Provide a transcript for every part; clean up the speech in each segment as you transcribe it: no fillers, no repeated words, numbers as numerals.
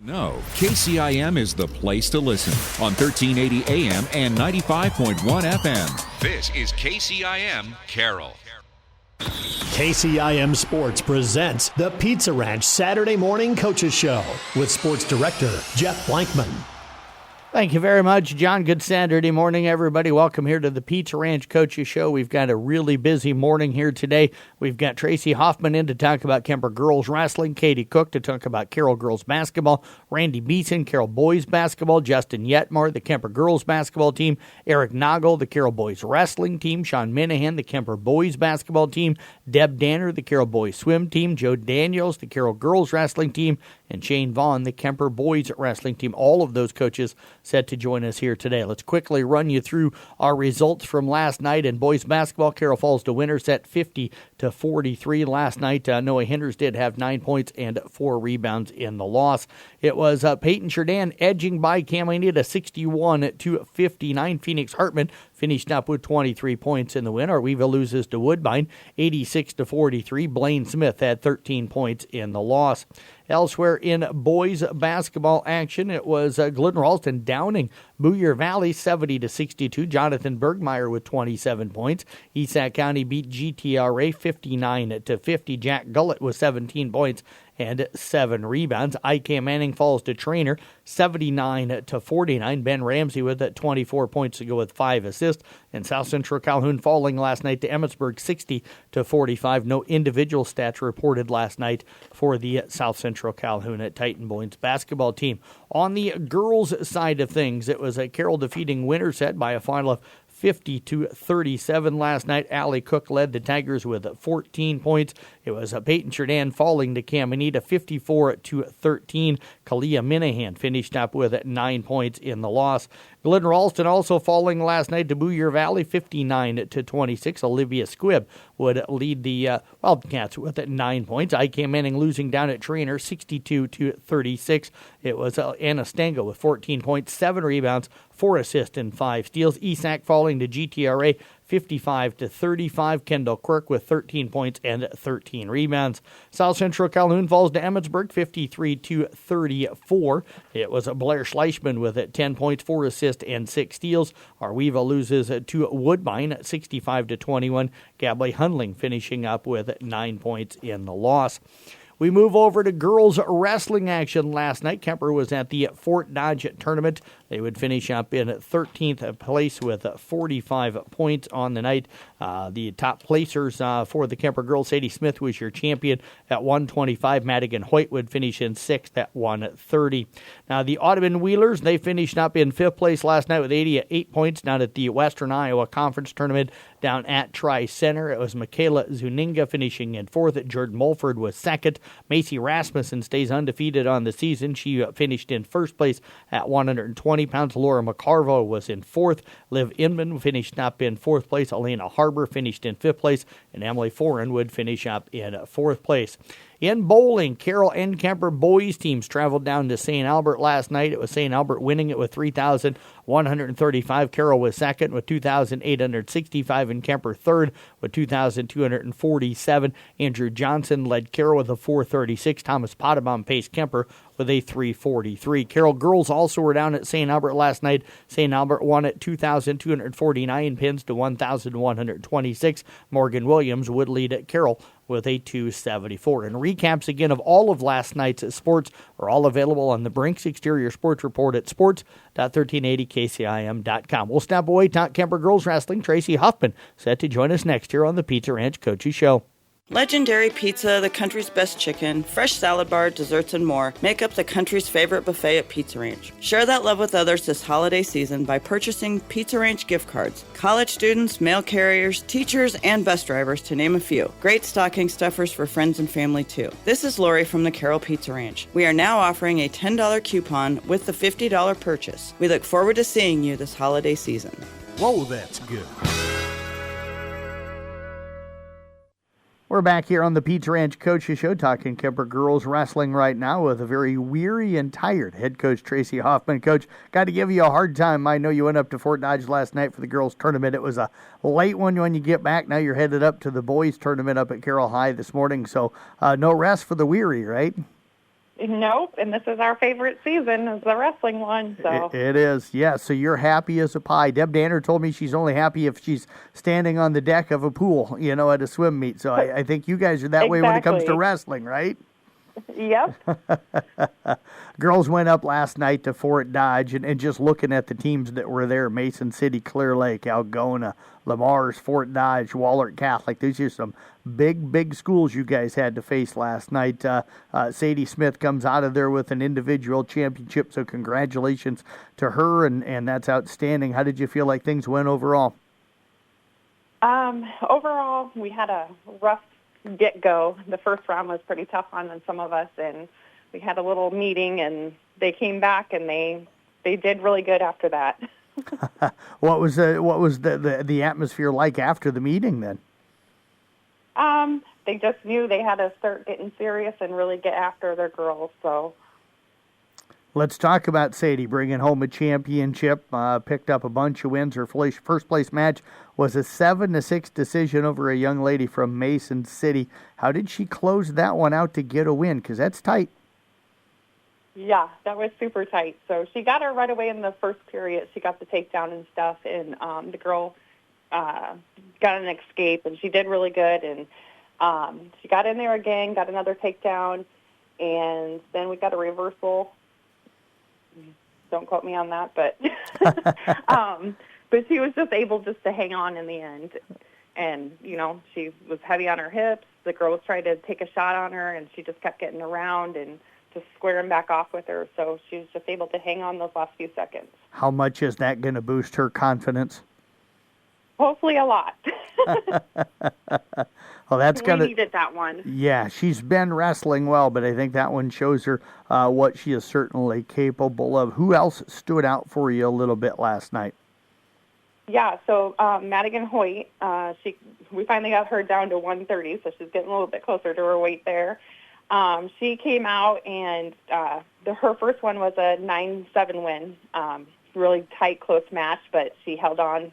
No, KCIM is the place to listen on 1380 AM and 95.1 FM. This is KCIM Carroll. KCIM Sports presents the Pizza Ranch Saturday Morning Coaches Show with Sports Director Jeff Blankman. Thank you very much, John. Good Saturday morning, everybody. Welcome here to the Pizza Ranch Coaches Show. We've got a really busy morning here today. We've got Tracy Hoffman in to talk about Kemper girls wrestling, Katie Cook to talk about Carroll girls basketball, Randy Beeson, Carroll boys basketball, Justin Yetmar, the Kemper girls basketball team, Eric Noggle, the Carroll boys wrestling team, Sean Minahan, the Kemper boys basketball team, Deb Danner, the Carroll boys swim team, Joe Daniels, the Carroll girls wrestling team, and Shane Vaughn, the Kemper boys wrestling team. All of those coaches set to join us here today. Let's quickly run you through our results from last night in boys basketball. Carroll falls to Winterset 50-43 last night. Noah Hinders did have 9 points and 4 rebounds in the loss. It was Peyton Sheridan edging by Camelina 61-59. Phoenix Hartman finished up with 23 points in the win. Arweva loses to Woodbine 86-43. Blaine Smith had 13 points in the loss. Elsewhere in boys basketball action, it was Glidden Ralston downing Boyer Valley 70-62. Jonathan Bergmeyer with 27 points. Esac County beat GTRA 59-50. Jack Gullett with 17 points and 7 rebounds. IK Manning falls to Trainer 79-49. Ben Ramsey with 24 points to go with 5 assists. And South Central Calhoun falling last night to Emmitsburg 60-45. No individual stats reported last night for the South Central Calhoun at Titan boys basketball team. On the girls' side of things, it was a Carroll defeating Winterset by a final of 50-37 last night. Allie Cook led the Tigers with 14 points. It was Peyton Sheridan falling to Caminita 54-13. Kalia Minahan finished up with 9 points in the loss. Glidden Ralston also falling last night to Boyer Valley 59-26. Olivia Squibb would lead the Wildcats with 9 points. IK Manning losing down at Trainer 62-36. It was Anna Stango with 14 points, 7 rebounds, 4 assists, and 5 steals. Esac falling to GTRA 55-35. Kendall Quirk with 13 points and 13 rebounds. South Central Calhoun falls to Emmitsburg 53-34. It was Blair Schleichman with 10 points, 4 assists, and 6 steals. Arweva loses to Woodbine 65-21. Gabley Hundling finishing up with 9 points in the loss. We move over to girls wrestling action last night. Kemper was at the Fort Dodge tournament. They would finish up in 13th place with 45 points on the night. The top placers for the Kemper girls, Sadie Smith was your champion at 125. Madigan Hoyt would finish in 6th at 130. Now the Audubon Wheelers, they finished up in 5th place last night with 88 points down at the Western Iowa Conference Tournament down at Tri-Center. It was Michaela Zuninga finishing in 4th. Jordan Mulford was 2nd. Macy Rasmussen stays undefeated on the season. She finished in 1st place at 120 pounds. Laura McCarvo was in 4th. Liv Inman finished up in 4th place. Elena Harbor finished in 5th place. And Emily Foran would finish up in 4th place. In bowling, Carroll and Kemper boys teams traveled down to St. Albert last night. It was St. Albert winning it with 3,135. Carroll was second with 2,865, and Kemper third with 2,247. Andrew Johnson led Carroll with a 436. Thomas Potabom paced Kemper with a 343. Carroll girls also were down at St. Albert last night. St. Albert won at 2,249 pins to 1,126. Morgan Williams would lead at Carroll with a 274. And recaps again of all of last night's sports are all available on the Brinks Exterior Sports Report at sports.1380kcim.com. We'll step away, talk Kemper girls wrestling. Tracy Huffman set to join us next here on the Pizza Ranch Coaches Show. Legendary Pizza, the country's best chicken, fresh salad bar, desserts, and more make up the country's favorite buffet at Pizza Ranch. Share that love with others this holiday season by purchasing Pizza Ranch gift cards. College students, mail carriers, teachers, and bus drivers, to name a few. Great stocking stuffers for friends and family, too. This is Lori from the Carroll Pizza Ranch. We are now offering a $10 coupon with the $50 purchase. We look forward to seeing you this holiday season. Whoa, that's good. We're back here on the Pizza Ranch Coaches Show talking Kemper girls wrestling right now with a very weary and tired head coach Tracy Hoffman. Coach, got to give you a hard time. I know you went up to Fort Dodge last night for the girls tournament. It was a late one when you get back. Now you're headed up to the boys tournament up at Carroll High this morning. So no rest for the weary, right? Nope, and this is our favorite season, is the wrestling one. So It is, yeah. So you're happy as a pie. Deb Danner told me she's only happy if she's standing on the deck of a pool, at a swim meet. So I think you guys are that way when it comes to Exactly. wrestling, right? Yep. Girls went up last night to Fort Dodge, and just looking at the teams that were there, Mason City, Clear Lake, Algona, Lamar's, Fort Dodge, Wahlert Catholic. These are some big schools you guys had to face last night. Sadie Smith comes out of there with an individual championship, so congratulations to her, and that's outstanding. How did you feel like things went overall? Overall, we had a rough get-go. The first round was pretty tough on some of us, and we had a little meeting, and they came back, and they did really good after that. What was the atmosphere like after the meeting then? They just knew they had to start getting serious and really get after their girls. So Let's talk about Sadie bringing home a championship. Picked up a bunch of wins. Her first place match was a 7-6 decision over a young lady from Mason City. How did she close that one out to get a win? Because that's tight. yeah, that was super tight. So she got her right away in the first period. She got the takedown and stuff, and the girl got an escape, and she did really good. And she got in there again, got another takedown, and then we got a reversal. Don't quote me on that, but but she was just able just to hang on in the end. And, she was heavy on her hips. The girl was trying to take a shot on her, and she just kept getting around and just squaring back off with her. So she was just able to hang on those last few seconds. How much is that going to boost her confidence? Hopefully a lot. Well, that's We gonna. needed that one. Yeah, she's been wrestling well, but I think that one shows her what she is certainly capable of. Who else stood out for you a little bit last night? Yeah, so Madigan Hoyt, we finally got her down to 130, so she's getting a little bit closer to her weight there. She came out, and her first one was a 9-7 win. Really tight, close match, but she held on,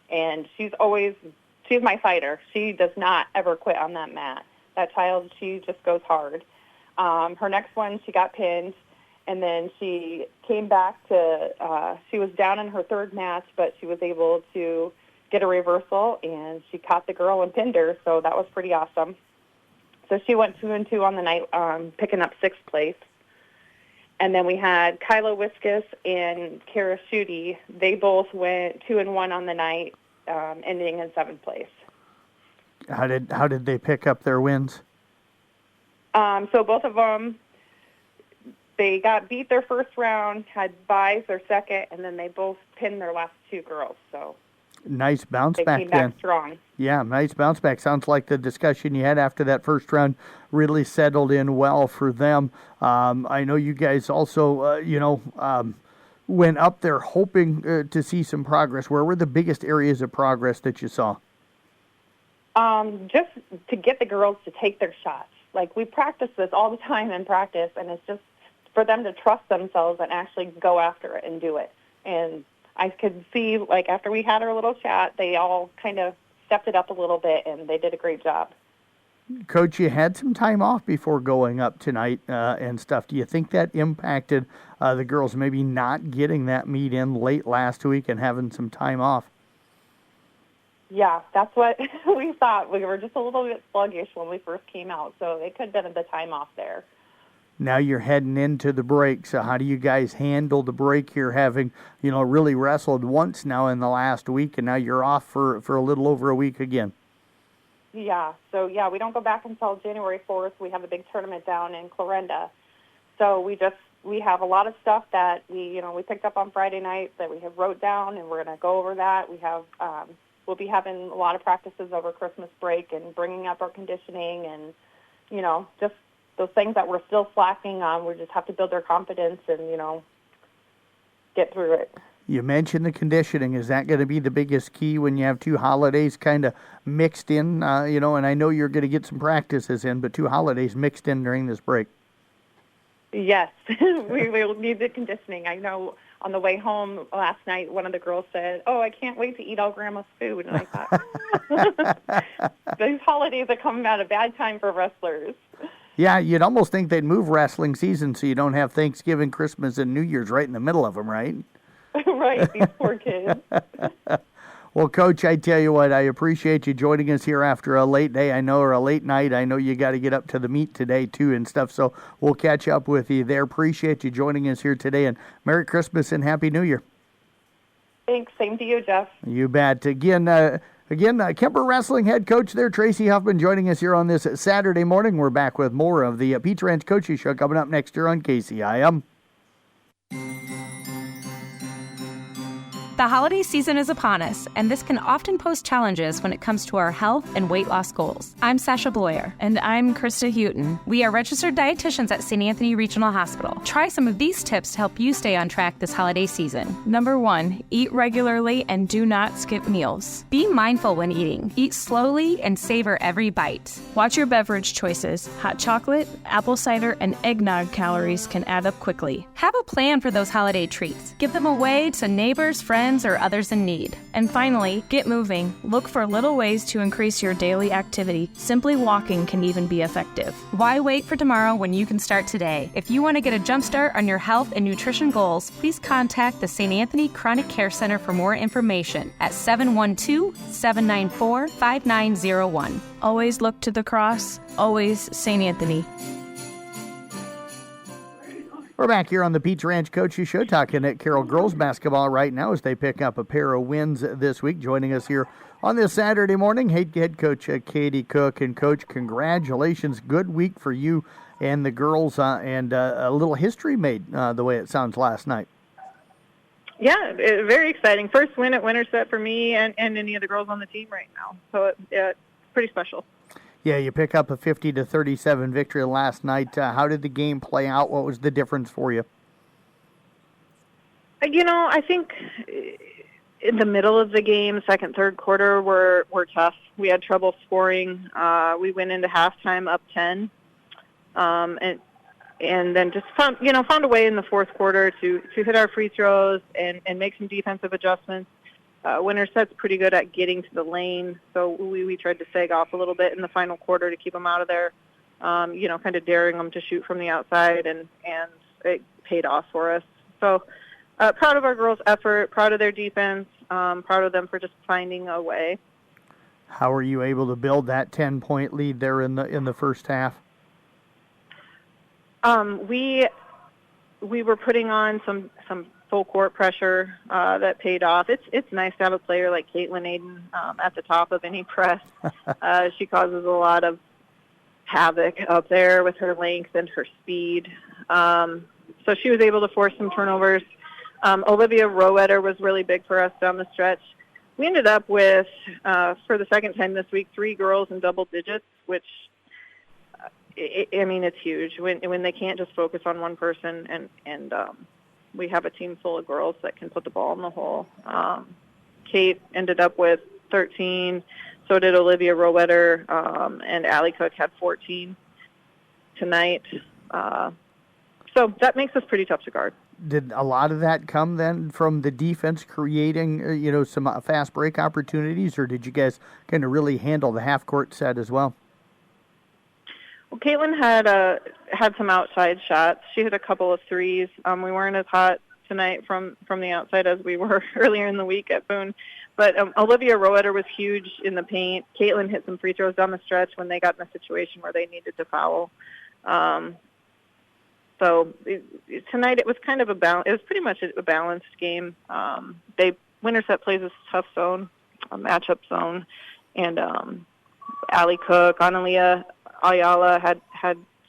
and she's my fighter. She does not ever quit on that mat. That child, she just goes hard. Her next one, she got pinned, and then she came back to, she was down in her third match, but she was able to get a reversal, and she caught the girl and pinned her, so that was pretty awesome. So she went 2-2 on the night, picking up 6th place. And then we had Kyla Wiskus and Kara Schutte. They both went 2-1 on the night, ending in 7th place. How did they pick up their wins? So both of them, they got beat their first round, had buys their second, and then they both pinned their last 2 girls. So Nice bounce they back came then. back strong. Yeah, nice bounce back. Sounds like the discussion you had after that first round really settled in well for them. I know you guys also, went up there hoping to see some progress. Where were the biggest areas of progress that you saw? Just to get the girls to take their shots. Like, we practice this all the time in practice, and it's just for them to trust themselves and actually go after it and do it. And I could see, like, after we had our little chat, they all kind of stepped it up a little bit, and they did a great job. Coach, you had some time off before going up tonight and stuff. Do you think that impacted the girls maybe not getting that meet in late last week and having some time off? Yeah, that's what we thought. We were just a little bit sluggish when we first came out, so it could have been the time off there. Now you're heading into the break, so how do you guys handle the break here, having, really wrestled once now in the last week, and now you're off for a little over a week again? Yeah, so we don't go back until January 4th. We have a big tournament down in Clarinda. So we have a lot of stuff that we picked up on Friday night that we have wrote down, and we're going to go over that. We have, we'll be having a lot of practices over Christmas break and bringing up our conditioning and, just those things that we're still slacking on. We just have to build our confidence and, get through it. You mentioned the conditioning. Is that going to be the biggest key when you have 2 holidays kind of mixed in? And I know you're going to get some practices in, but 2 holidays mixed in during this break. Yes, we will need the conditioning. I know on the way home last night, one of the girls said, "Oh, I can't wait to eat all Grandma's food." And I thought, these holidays are coming at a bad time for wrestlers. Yeah, you'd almost think they'd move wrestling season so you don't have Thanksgiving, Christmas, and New Year's right in the middle of them, right? Right, these poor kids. Well, Coach, I tell you what, I appreciate you joining us here after a late day, or a late night. I know you got to get up to the meet today, too, and stuff, so we'll catch up with you there. Appreciate you joining us here today, and Merry Christmas and Happy New Year. Thanks. Same to you, Jeff. You bet. Again, Kemper Wrestling head coach there, Tracy Huffman, joining us here on this Saturday morning. We're back with more of the Pizza Ranch Coaches Show coming up next year on KCIM. The holiday season is upon us, and this can often pose challenges when it comes to our health and weight loss goals. I'm Sasha Bloyer. And I'm Krista Houghton. We are registered dietitians at St. Anthony Regional Hospital. Try some of these tips to help you stay on track this holiday season. Number 1, eat regularly and do not skip meals. Be mindful when eating. Eat slowly and savor every bite. Watch your beverage choices. Hot chocolate, apple cider, and eggnog calories can add up quickly. Have a plan for those holiday treats. Give them away to neighbors, friends, or others in need. And finally, get moving. Look for little ways to increase your daily activity. Simply walking can even be effective. Why wait for tomorrow when you can start today? If you want to get a jump start on your health and nutrition goals, please contact the St. Anthony Chronic Care Center for more information at 712-794-5901. Always look to the cross. Always St. Anthony. We're back here on the Pizza Ranch Coaches Show talking at Carroll girls basketball right now as they pick up a pair of wins this week. Joining us here on this Saturday morning, head coach Katie Cook. And, Coach, congratulations. Good week for you and the girls, and a little history made the way it sounds last night. Yeah, very exciting. First win at Winterset for me and any of the girls on the team right now. So it's pretty special. Yeah, you pick up a 50-37 victory last night. How did the game play out? What was the difference for you? I think in the middle of the game, second, third quarter, were tough. We had trouble scoring. We went into halftime up 10, and then just found a way in the fourth quarter to hit our free throws and make some defensive adjustments. Winterset's pretty good at getting to the lane, so we tried to sag off a little bit in the final quarter to keep them out of there, kind of daring them to shoot from the outside, and it paid off for us. So proud of our girls' effort, proud of their defense, proud of them for just finding a way. How were you able to build that 10-point lead there in the first half? We were putting on some full court pressure that paid off. It's nice to have a player like Caitlin Aiden at the top of any press. She causes a lot of havoc up there with her length and her speed. So she was able to force some turnovers. Olivia Rowetter was really big for us down the stretch. We ended up with, for the second time this week, 3 girls in double digits, which it's huge when they can't just focus on one person, and we have a team full of girls that can put the ball in the hole. Kate ended up with 13, so did Olivia Rowetter, and Allie Cook had 14 tonight. So that makes us pretty tough to guard. Did a lot of that come then from the defense creating, some fast break opportunities, or did you guys kind of really handle the half-court set as well? Well, Caitlin had some outside shots. She hit a couple of threes. We weren't as hot tonight from the outside as we were earlier in the week at Boone. But Olivia Rowetter was huge in the paint. Caitlin hit some free throws down the stretch when they got in a situation where they needed to foul. So tonight it was kind of it was pretty much a balanced game. Winterset plays a tough zone, a matchup zone, and Allie Cook, Analia Ayala had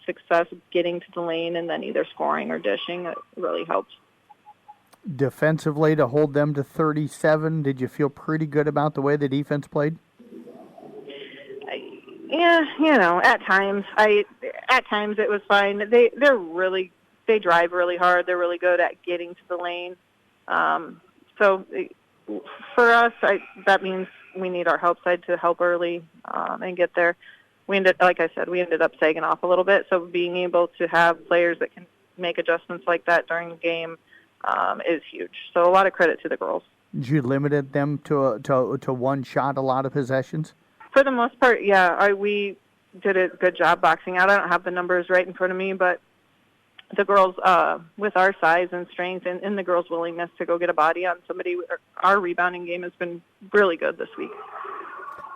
success getting to the lane and then either scoring or dishing. It really helped. Defensively, to hold them to 37, did you feel pretty good about the way the defense played? Yeah, at times it was fine. They drive really hard. They're really good at getting to the lane. So for us, that means we need our help side to help early and get there. We ended up sagging off a little bit. So being able to have players that can make adjustments like that during the game is huge. So a lot of credit to the girls. Did you limit them to one shot a lot of possessions? For the most part, yeah. We did a good job boxing out. I don't have the numbers right in front of me, but the girls, with our size and strength and the girls' willingness to go get a body on somebody, our rebounding game has been really good this week.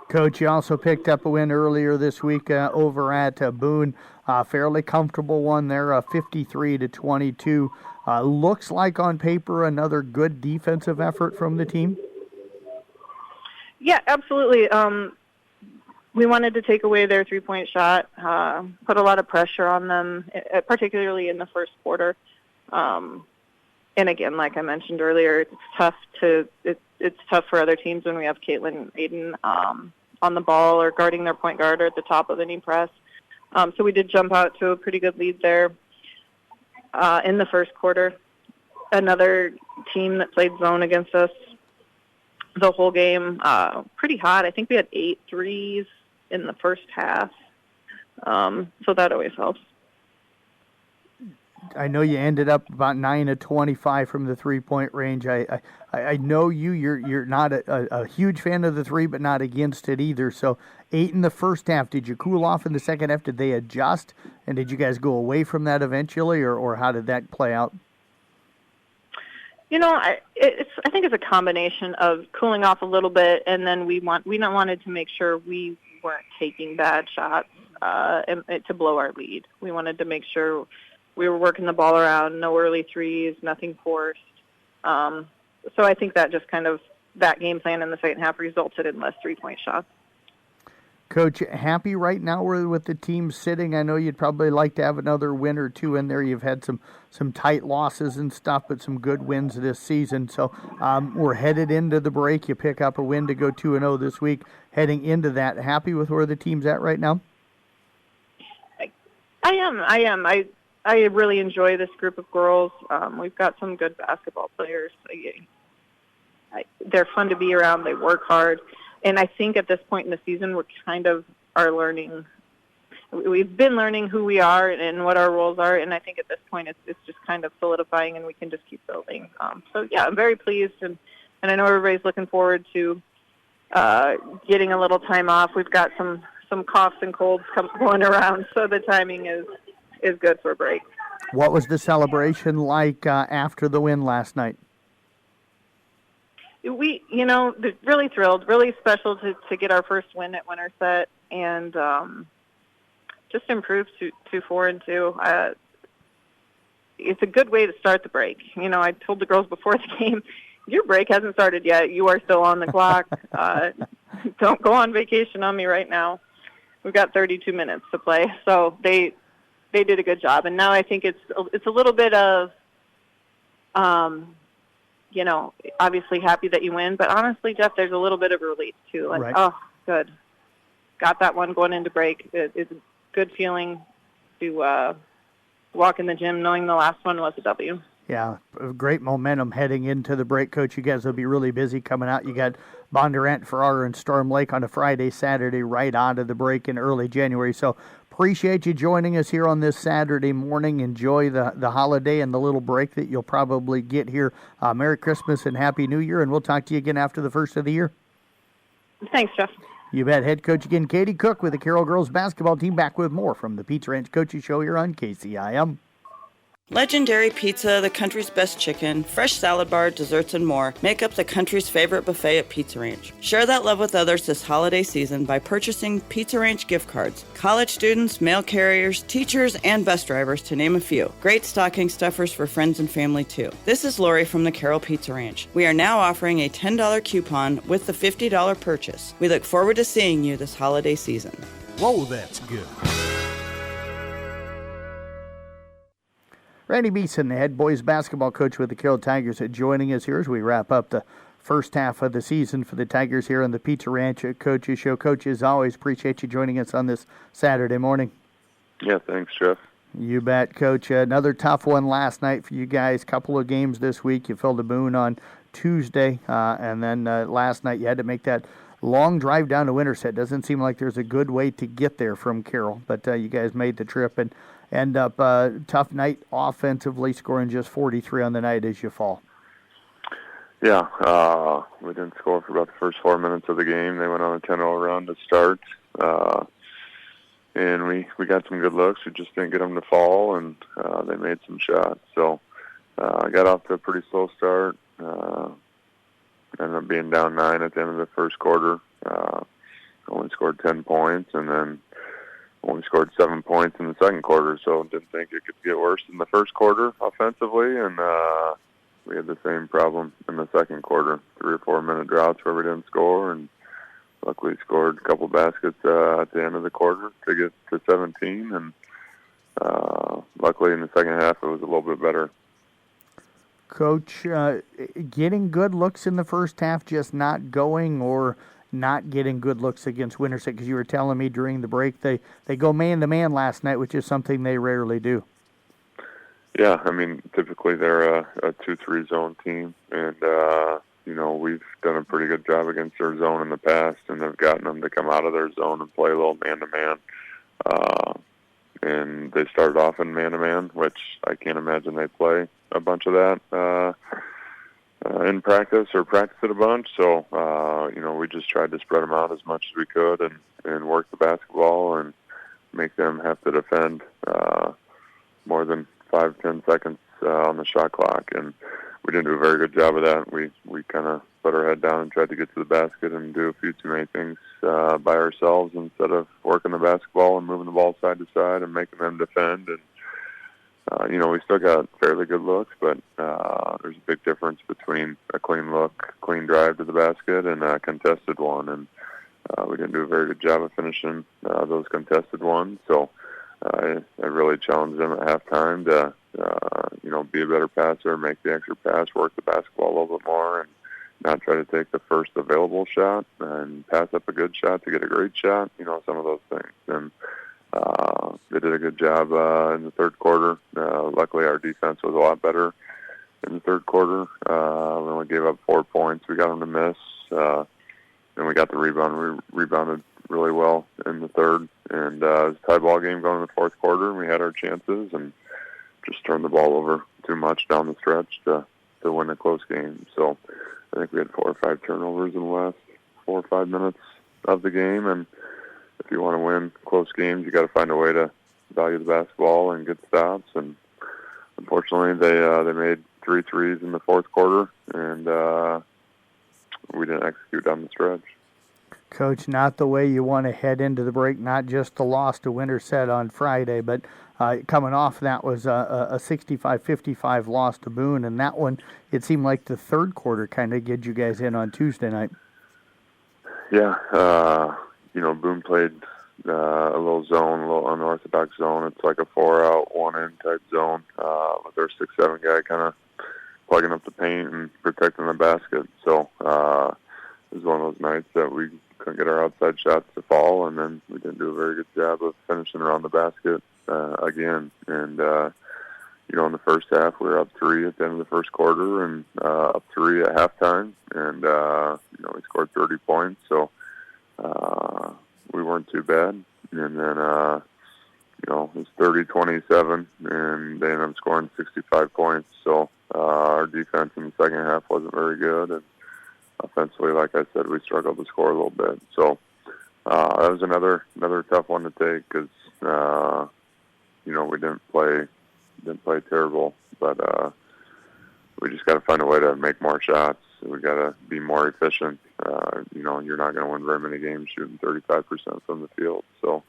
Coach, you also picked up a win earlier this week over at Boone. Fairly comfortable one there, 53-22. Looks like on paper another good defensive effort from the team. Yeah, absolutely. We wanted to take away their three-point shot, put a lot of pressure on them, particularly in the first quarter. And again, like I mentioned earlier, it's tough for other teams when we have Caitlin Aiden on the ball or guarding their point guard or at the top of any press. So we did jump out to a pretty good lead there in the first quarter. Another team that played zone against us the whole game, pretty hot. I think we had 8 threes in the first half. So that always helps. I know you ended up about 9 of 25 from the three-point range. I know you're not a huge fan of the three, but not against it either. So 8 in the first half. Did you cool off in the second half? Did they adjust? And did you guys go away from that eventually, or how did that play out? You know, I think it's a combination of cooling off a little bit, and then we wanted to make sure we weren't taking bad shots to blow our lead. We wanted to make sure we were working the ball around, no early threes, nothing forced. So I think that just kind of that game plan in the second half resulted in less three-point shots. Coach, happy right now with the team sitting? I know you'd probably like to have another win or two in there. You've had some tight losses and stuff, but some good wins this season. So we're headed into the break. You pick up a win to go 2-0 this week. Heading into that, happy with where the team's at right now? I am. I really enjoy this group of girls. We've got some good basketball players. They're fun to be around. They work hard. And I think at this point in the season, we're kind of learning. We've been learning who we are and what our roles are. And I think at this point, it's just kind of solidifying, and we can just keep building. So, yeah, I'm very pleased. And I know everybody's looking forward to getting a little time off. We've got some coughs and colds going around, so the timing is good for a break. What was the celebration like after the win last night? We, really thrilled, really special to get our first win at Winterset, and just improved to 4-2. It's a good way to start the break. I told the girls before the game, your break hasn't started yet. You are still on the clock. Don't go on vacation on me right now. We've got 32 minutes to play. So they did a good job, and now I think it's a little bit of obviously happy that you win, but honestly, Jeff, there's a little bit of relief too. Like, right. Oh, good. Got that one going into break. It's a good feeling to walk in the gym knowing the last one was a W. Yeah, great momentum heading into the break, Coach. You guys will be really busy coming out. You got Bondurant, Farrar, and Storm Lake on a Friday, Saturday, right out of the break in early January. So appreciate you joining us here on this Saturday morning. Enjoy the holiday and the little break that you'll probably get here. Merry Christmas and Happy New Year, and we'll talk to you again after the first of the year. Thanks, Jeff. You bet. Head coach again, Katie Cook with the Carroll girls basketball team. Back with more from the Pizza Ranch Coaches Show here on KCIM. Legendary Pizza, the country's best chicken, fresh salad bar, desserts, and more make up the country's favorite buffet at Pizza Ranch. Share that love with others this holiday season by purchasing Pizza Ranch gift cards. College students, mail carriers, teachers, and bus drivers, to name a few. Great stocking stuffers for friends and family, too. This is Lori from the Carroll Pizza Ranch. We are now offering a $10 coupon with the $50 purchase. We look forward to seeing you this holiday season. Whoa, that's good. Randy Beeson, the head boys basketball coach with the Carroll Tigers, joining us here as we wrap up the first half of the season for the Tigers here on the Pizza Ranch Coaches Show. Coach, as always, appreciate you joining us on this Saturday morning. Yeah, thanks, Jeff. You bet, Coach. Another tough one last night for you guys. Couple of games this week. You filled a Boone on Tuesday, and then last night you had to make that long drive down to Winterset. Doesn't seem like there's a good way to get there from Carroll, but you guys made the trip and end up tough night offensively, scoring just 43 on the night as you fall. Yeah, we didn't score for about the first 4 minutes of the game. They went on a 10-0 run to start. and we got some good looks. We just didn't get them to fall, and they made some shots. So I got off to a pretty slow start. Ended up being down 9 at the end of the first quarter. Only scored 10 points, and then only scored 7 points in the second quarter. So didn't think it could get worse in the first quarter offensively, and we had the same problem in the second quarter. 3 or 4 minute droughts where we didn't score, and luckily scored a couple baskets at the end of the quarter to get to 17. And luckily in the second half it was a little bit better. Coach, getting good looks in the first half, just not going, or not getting good looks against Winterset? Because you were telling me during the break they go man-to-man last night, which is something they rarely do. Yeah, I mean, typically they're a 2-3 zone team, and, we've done a pretty good job against their zone in the past, and have gotten them to come out of their zone and play a little man-to-man. And they started off in man-to-man, which I can't imagine they play a bunch of that in practice or practice it a bunch. So, we just tried to spread them out as much as we could and work the basketball and make them have to defend more than 5-10 seconds on the shot clock. And we didn't do a very good job of that. We kind of put our head down and tried to get to the basket and do a few too many things by ourselves instead of working the basketball and moving the ball side to side and making them defend. And we still got fairly good looks, but there's a big difference between a clean look, clean drive to the basket, and a contested one. And we didn't do a very good job of finishing those contested ones. So I really challenged them at halftime to, be a better passer, make the extra pass, work the basketball a little bit more, and not try to take the first available shot and pass up a good shot to get a great shot, some of those things. And they did a good job in the third quarter. Luckily, our defense was a lot better in the third quarter. We only gave up 4 points. We got them to miss, and we got the rebound. We rebounded really well in the third, and it was a tie ball game going in the fourth quarter, and we had our chances and just turned the ball over too much down the stretch to win a close game. So I think we had 4 or 5 turnovers in the last 4 or 5 minutes of the game, and if you want to win close games, you got to find a way to value the basketball and get stops. And unfortunately, they made 3 threes in the fourth quarter, and we didn't execute down the stretch. Coach, not the way you want to head into the break. Not just the loss to Winterset on Friday, but coming off that was a 65-55 loss to Boone, and that one, it seemed like the third quarter kind of get you guys in on Tuesday night. Yeah, Boone played a little zone, a little unorthodox zone. It's like a 4-out, 1-in type zone with their 6'7" guy kind of plugging up the paint and protecting the basket. So it was one of those nights that we couldn't get our outside shots to fall, and then we didn't do a very good job of finishing around the basket again. And, in the first half, we were up 3 at the end of the first quarter and up 3 at halftime. And, we scored 30 points. So we weren't too bad. And then, it was 30-27, and they ended up scoring 65 points. So our defense in the second half wasn't very good. And offensively, like I said, we struggled to score a little bit. So that was another tough one to take because, we didn't play terrible, but we just got to find a way to make more shots. We got to be more efficient. You're not going to win very many games shooting 35% from the field. So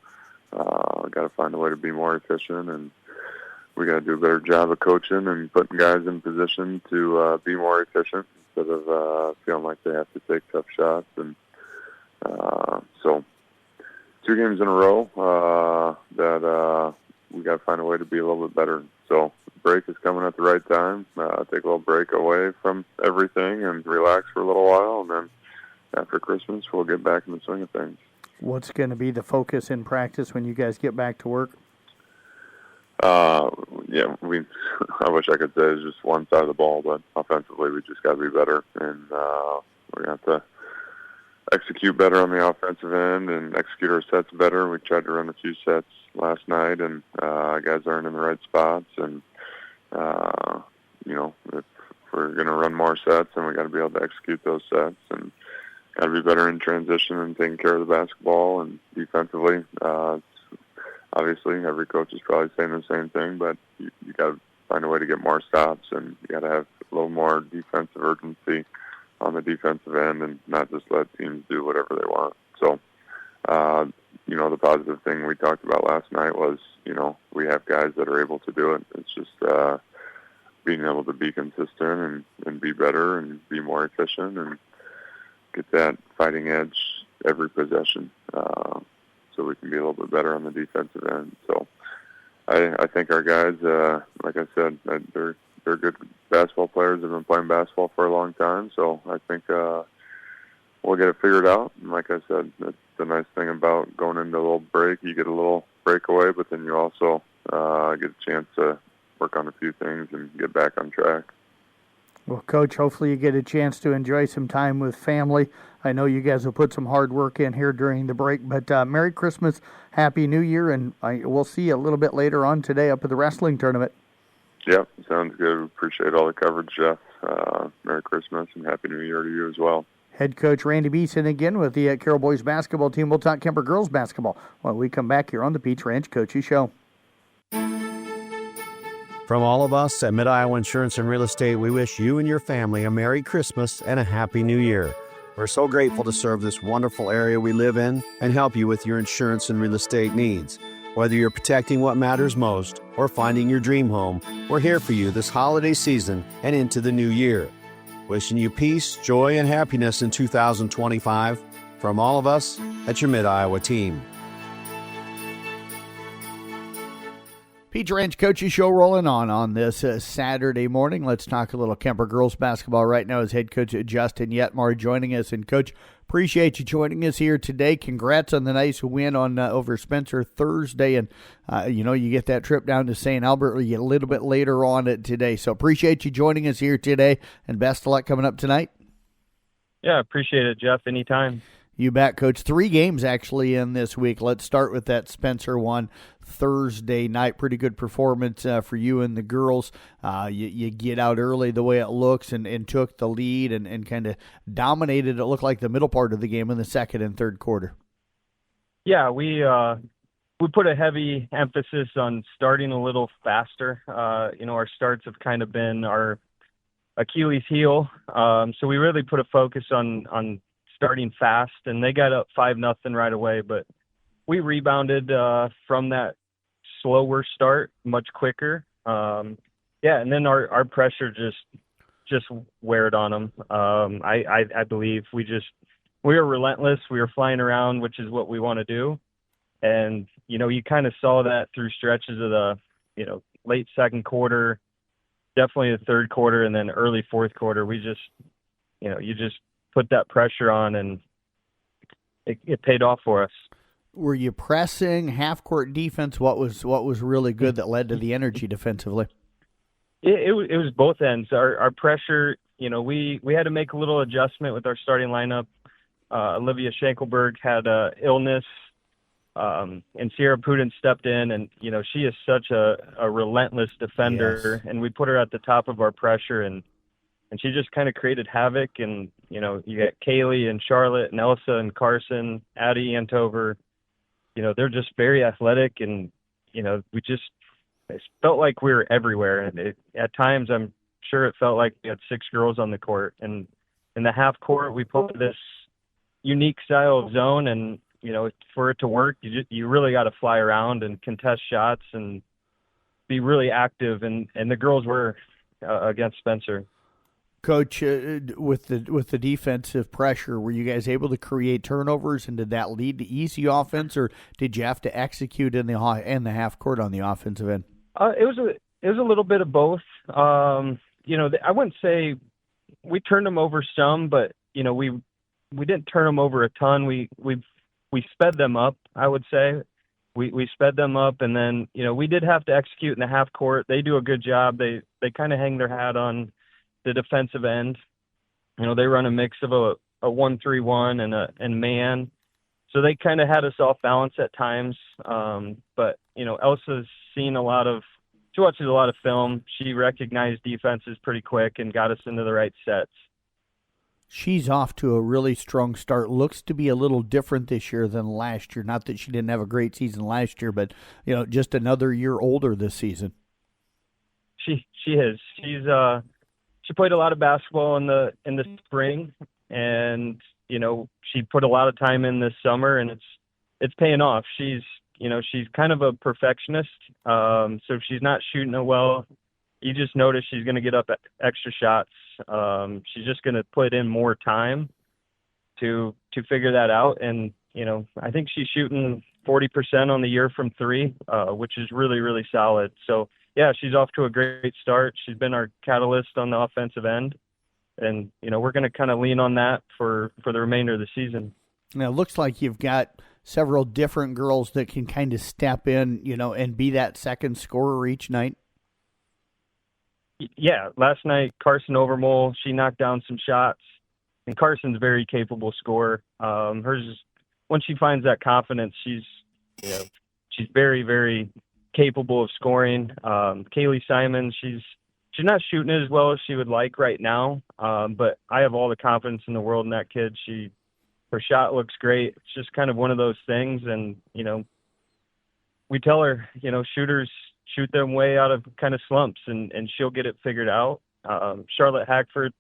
we got to find a way to be more efficient, and we got to do a better job of coaching and putting guys in position to be more efficient instead of feeling like they have to take tough shots. And so 2 games in a row that we got to find a way to be a little bit better. So the break is coming at the right time. Take a little break away from everything and relax for a little while, and then after Christmas, we'll get back in the swing of things. What's going to be the focus in practice when you guys get back to work? I wish I could say it's just one side of the ball, but offensively we just got to be better, and we're going to have to execute better on the offensive end and execute our sets better. We tried to run a few sets last night, and guys aren't in the right spots, and if we're going to run more sets, then we got to be able to execute those sets, and got to be better in transition and taking care of the basketball. And defensively, it's obviously, every coach is probably saying the same thing, but you got to find a way to get more stops, and you got to have a little more defensive urgency on the defensive end and not just let teams do whatever they want. So, the positive thing we talked about last night was, we have guys that are able to do it. It's just being able to be consistent and be better and be more efficient and get that fighting edge every possession so we can be a little bit better on the defensive end. So I think our guys, like I said, they're good basketball players. They've been playing basketball for a long time, so I think we'll get it figured out. And like I said, that's the nice thing about going into a little break. You get a little breakaway, but then you also get a chance to work on a few things and get back on track. Well, Coach, hopefully you get a chance to enjoy some time with family. I know you guys will put some hard work in here during the break, but Merry Christmas, Happy New Year, and we'll see you a little bit later on today up at the wrestling tournament. Yep, sounds good. Appreciate all the coverage, Jeff. Merry Christmas and Happy New Year to you as well. Head coach Randy Beeson again with the Carroll boys basketball team. We'll talk Kemper girls basketball when we come back here on the Peach Ranch Coaches Show. From all of us at Mid-Iowa Insurance and Real Estate, we wish you and your family a Merry Christmas and a Happy New Year. We're so grateful to serve this wonderful area we live in and help you with your insurance and real estate needs. Whether you're protecting what matters most or finding your dream home, we're here for you this holiday season and into the new year. Wishing you peace, joy, and happiness in 2025 from all of us at your Mid-Iowa team. Peach Ranch Coaches Show rolling on this Saturday morning. Let's talk a little Kemper girls basketball right now as head coach Justin Yetmar joining us. And Coach, appreciate you joining us here today. Congrats on the nice win on over Spencer Thursday. And, you get that trip down to St. Albert a little bit later on today. So appreciate you joining us here today, and best of luck coming up tonight. Yeah, appreciate it, Jeff. Anytime. You bet, Coach. 3 games actually in this week. Let's start with that Spencer one Thursday night. Pretty good performance for you and the girls. You get out early the way it looks and took the lead and kind of dominated. It looked like the middle part of the game in the second and third quarter. Yeah, we put a heavy emphasis on starting a little faster. Our starts have kind of been our Achilles heel. So we really put a focus on starting fast, and they got up 5-0 right away, but we rebounded from that slower start much quicker. And then our pressure just weared on them. I believe we were relentless. We were flying around, which is what we want to do. And, you kind of saw that through stretches of the, late second quarter, definitely the third quarter, and then early fourth quarter. We just, you just put that pressure on, and it paid off for us. Were you pressing half-court defense? What was really good that led to the energy defensively? It was both ends. Our pressure, we had to make a little adjustment with our starting lineup. Olivia Schenkelberg had illness, and Sierra Pudin stepped in, and, she is such a relentless defender, yes. And we put her at the top of our pressure, and she just kind of created havoc. And, you got Kaylee and Charlotte and Elsa and Carson, Addie Antover. They're just very athletic, and, it felt like we were everywhere. And at times, I'm sure it felt like we had 6 girls on the court. And in the half court, we put this unique style of zone, and, for it to work, you really got to fly around and contest shots and be really active. And the girls were against Spencer. Coach, with the defensive pressure, were you guys able to create turnovers, and did that lead to easy offense, or did you have to execute in the half court on the offensive end? It was a little bit of both. I wouldn't say we turned them over some, but we didn't turn them over a ton. We sped them up. I would say we sped them up, and then we did have to execute in the half court. They do a good job. They kind of hang their hat on the defensive end. They run a mix of a 1-3-1 and man. So they kind of had us off balance at times. But Elsa's she watches a lot of film. She recognized defenses pretty quick and got us into the right sets. She's off to a really strong start. Looks to be a little different this year than last year. Not that she didn't have a great season last year, but just another year older this season. She is. She played a lot of basketball in the spring, and she put a lot of time in this summer, and it's paying off. She's kind of a perfectionist. So if she's not shooting it well, you just notice she's going to get up extra shots. She's just going to put in more time to figure that out. And, I think she's shooting 40% on the year from three, which is really, really solid. So, yeah, she's off to a great start. She's been our catalyst on the offensive end. And, we're going to kind of lean on that for the remainder of the season. Now, it looks like you've got several different girls that can kind of step in, and be that second scorer each night. Yeah, last night, Carson Overmole, she knocked down some shots, and Carson's a very capable scorer. Hers, when she finds that confidence, she's very, very capable of scoring. Kaylee Simon, she's not shooting it as well as she would like right now, but I have all the confidence in the world in that kid. Her shot looks great. It's just kind of one of those things, and we tell her, shooters shoot their way out of kind of slumps, and she'll get it figured out. Charlotte Hackford,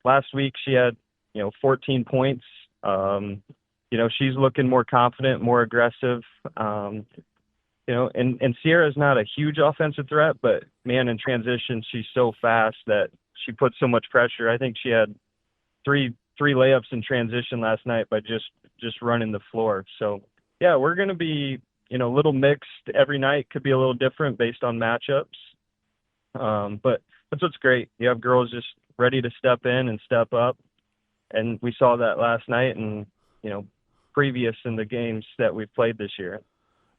last week she had 14 points. She's looking more confident, more aggressive. And Sierra's not a huge offensive threat, but man, in transition she's so fast that she puts so much pressure. I think she had three layups in transition last night by just running the floor. So yeah, we're going to be a little mixed every night. Could be a little different based on matchups. But that's what's great. You have girls just ready to step in and step up. And we saw that last night and, previous in the games that we've played this year.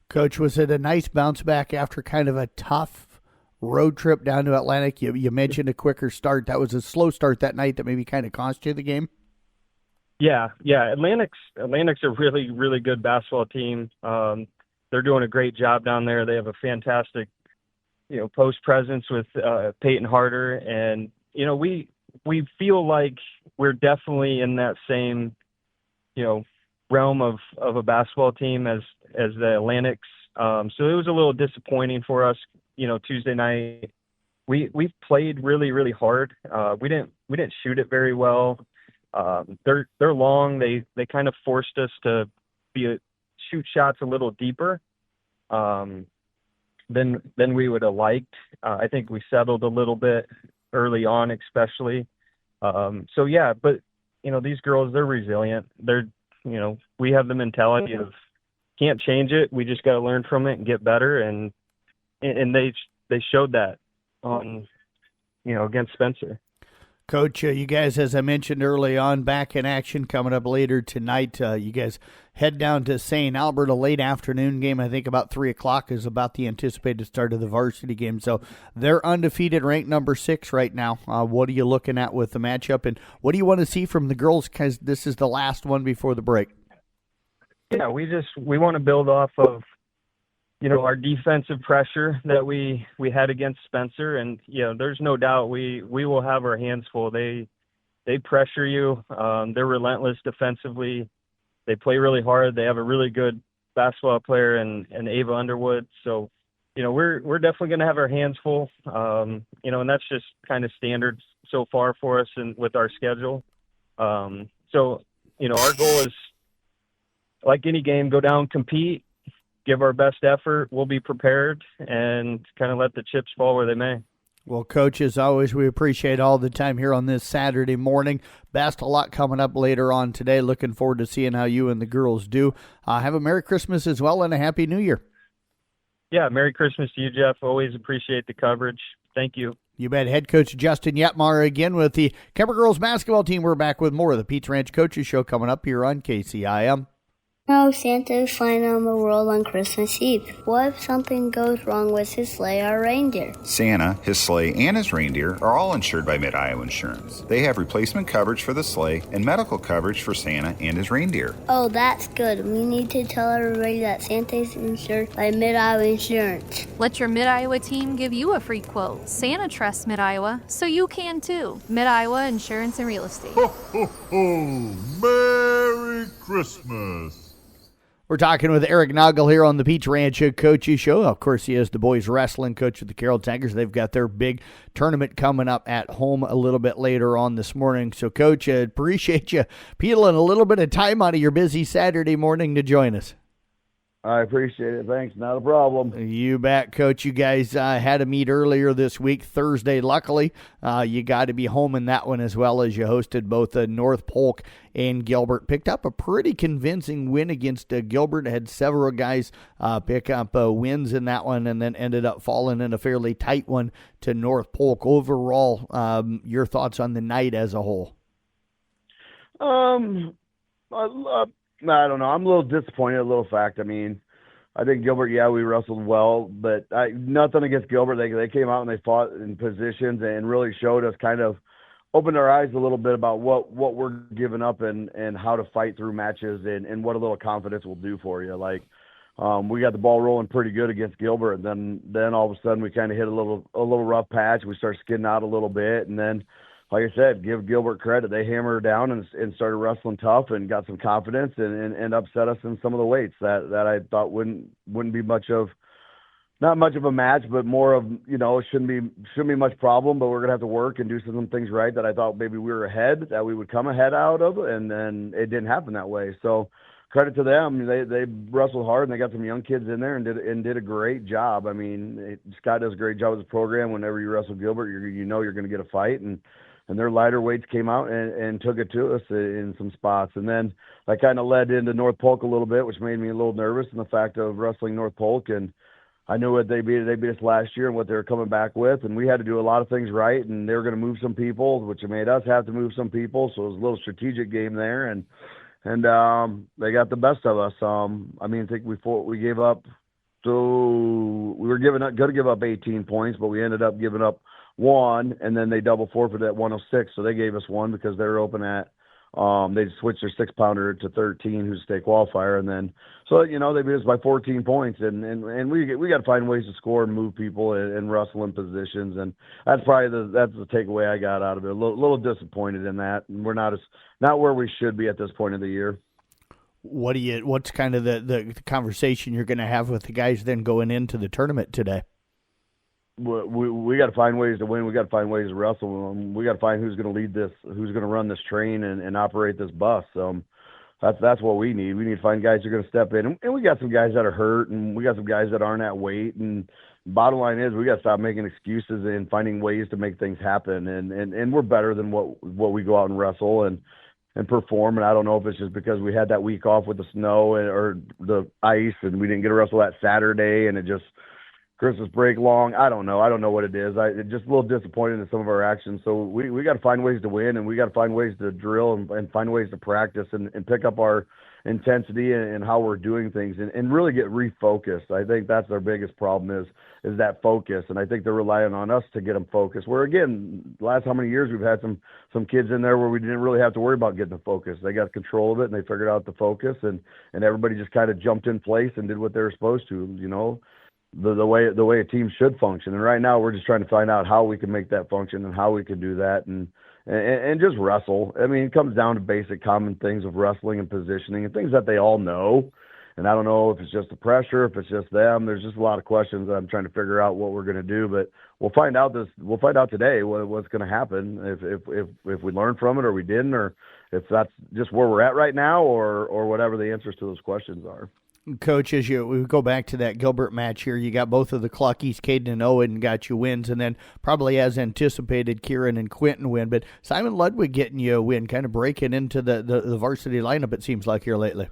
Coach, was it a nice bounce back after kind of a tough road trip down to Atlantic? You mentioned a quicker start. That was a slow start that night that maybe kind of cost you the game? Yeah. Atlantic's a really, really good basketball team. They're doing a great job down there. They have a fantastic, post presence with Peyton Harder, and we feel like we're definitely in that same, realm of a basketball team as the Atlantics. So it was a little disappointing for us. Tuesday night we played really, really hard. We didn't shoot it very well. They're long. They kind of forced us to shoot shots a little deeper than we would have liked. I think we settled a little bit early on, especially. So yeah, but these girls, they're resilient. They're, we have the mentality of can't change it. We just got to learn from it and get better. And they showed that on, against Spencer. Coach, you guys, as I mentioned early on, back in action coming up later tonight. You guys head down to St. Albert, a late afternoon game. I think about 3 o'clock is about the anticipated start of the varsity game. So they're undefeated, ranked number 6 right now. What are you looking at with the matchup, and what do you want to see from the girls, because this is the last one before the break? Yeah, we want to build off of our defensive pressure that we had against Spencer, and there's no doubt we will have our hands full. They pressure you. They're relentless defensively. They play really hard. They have a really good basketball player in Ava Underwood. So, we're definitely going to have our hands full. And that's just kind of standard so far for us and with our schedule. So, our goal is, like any game, go down, compete, give our best effort. We'll be prepared and kind of let the chips fall where they may. Well, Coach, as always, we appreciate all the time here on this Saturday morning. Best of luck coming up later on today. Looking forward to seeing how you and the girls do. Have a Merry Christmas as well and a Happy New Year. Yeah, Merry Christmas to you, Jeff. Always appreciate the coverage. Thank you. You bet. Head coach Justin Yetmar again with the Kemper girls basketball team. We're back with more of the Pizza Ranch Coaches Show coming up here on KCIM. No, Santa's flying around the world on Christmas Eve. What if something goes wrong with his sleigh or reindeer? Santa, his sleigh, and his reindeer are all insured by Mid-Iowa Insurance. They have replacement coverage for the sleigh and medical coverage for Santa and his reindeer. Oh, that's good. We need to tell everybody that Santa's insured by Mid-Iowa Insurance. Let your Mid-Iowa team give you a free quote. Santa trusts Mid-Iowa, so you can too. Mid-Iowa Insurance and Real Estate. Ho, ho, ho! Merry Christmas! We're talking with Eric Noggle here on the Peach Ranch Coaches Show. Of course, he is the boys wrestling coach of the Carroll Tigers. They've got their big tournament coming up at home a little bit later on this morning. So, Coach, I appreciate you peeling a little bit of time out of your busy Saturday morning to join us. I appreciate it. Thanks. Not a problem. You bet, Coach. You guys had a meet earlier this week, Thursday. Luckily, you got to be home in that one as well, as you hosted both North Polk and Gilbert. Picked up a pretty convincing win against Gilbert. Had several guys pick up wins in that one, and then ended up falling in a fairly tight one to North Polk. Overall, your thoughts on the night as a whole? I don't know. I'm a little disappointed, a little fact. I mean, I think Gilbert, we wrestled well, but nothing against Gilbert. They came out and they fought in positions and really showed us, kind of opened our eyes a little bit about what we're giving up and how to fight through matches and what a little confidence will do for you. Like, we got the ball rolling pretty good against Gilbert, and then all of a sudden we kind of hit a little rough patch. We started skidding out a little bit, and then, like I said, give Gilbert credit. They hammered down and started wrestling tough and got some confidence and upset us in some of the weights that I thought wouldn't be not much of a match, but more of, it shouldn't be much problem, but we're going to have to work and do some things right that I thought maybe we were ahead, that we would come ahead out of, and then it didn't happen that way. So credit to them. They wrestled hard, and they got some young kids in there and did a great job. I mean, Scott does a great job with the program. Whenever you wrestle Gilbert, you're going to get a fight, and their lighter weights came out and took it to us in some spots. And then that kind of led into North Polk a little bit, which made me a little nervous in the fact of wrestling North Polk. And I knew what they beat us last year and what they were coming back with. And we had to do a lot of things right, and they were going to move some people, which made us have to move some people. So it was a little strategic game there. And they got the best of us. I think we gave up. So we were going to give up 18 points, but we ended up giving up 1, and then they double forfeited at 106, so they gave us 1 because they were open at they switched their 6-pounder to 13, who's a state qualifier, and then so they beat us by 14 points, and we got to find ways to score and move people and wrestle in positions, and that's probably that's the takeaway I got out of it. A little disappointed in that, and we're not where we should be at this point of the year. What's kind of the conversation you're going to have with the guys then going into the tournament today? We got to find ways to win. We got to find ways to wrestle. We got to find who's going to lead this, who's going to run this train and operate this bus. That's what we need. We need to find guys who are going to step in. And we got some guys that are hurt, and we got some guys that aren't at weight. And bottom line is, we got to stop making excuses and finding ways to make things happen. And we're better than what we go out and wrestle and perform. And I don't know if it's just because we had that week off with the snow or the ice, and we didn't get to wrestle that Saturday, and it just Christmas break long. I don't know what it is. Just a little disappointed in some of our actions. So we got to find ways to win, and we got to find ways to drill and find ways to practice and pick up our intensity and how we're doing things and really get refocused. I think that's our biggest problem is that focus. And I think they're relying on us to get them focused. Where again, last how many years we've had some kids in there where we didn't really have to worry about getting the focus. They got control of it and they figured out the focus and everybody just kind of jumped in place and did what they were supposed to, the way a team should function. And right now we're just trying to find out how we can make that function and how we can do that and just wrestle. I mean, it comes down to basic common things of wrestling and positioning and things that they all know. And I don't know if it's just the pressure, if it's just them. There's just a lot of questions that I'm trying to figure out what we're going to do, but we'll find out today what's going to happen if we learn from it or we didn't, or if that's just where we're at right now or whatever the answers to those questions are. Coach, as we go back to that Gilbert match here, you got both of the Cluckies, Caden and Owen, got you wins, and then probably as anticipated, Kieran and Quentin win. But Simon Ludwig getting you a win, kind of breaking into the varsity lineup, it seems like, here lately.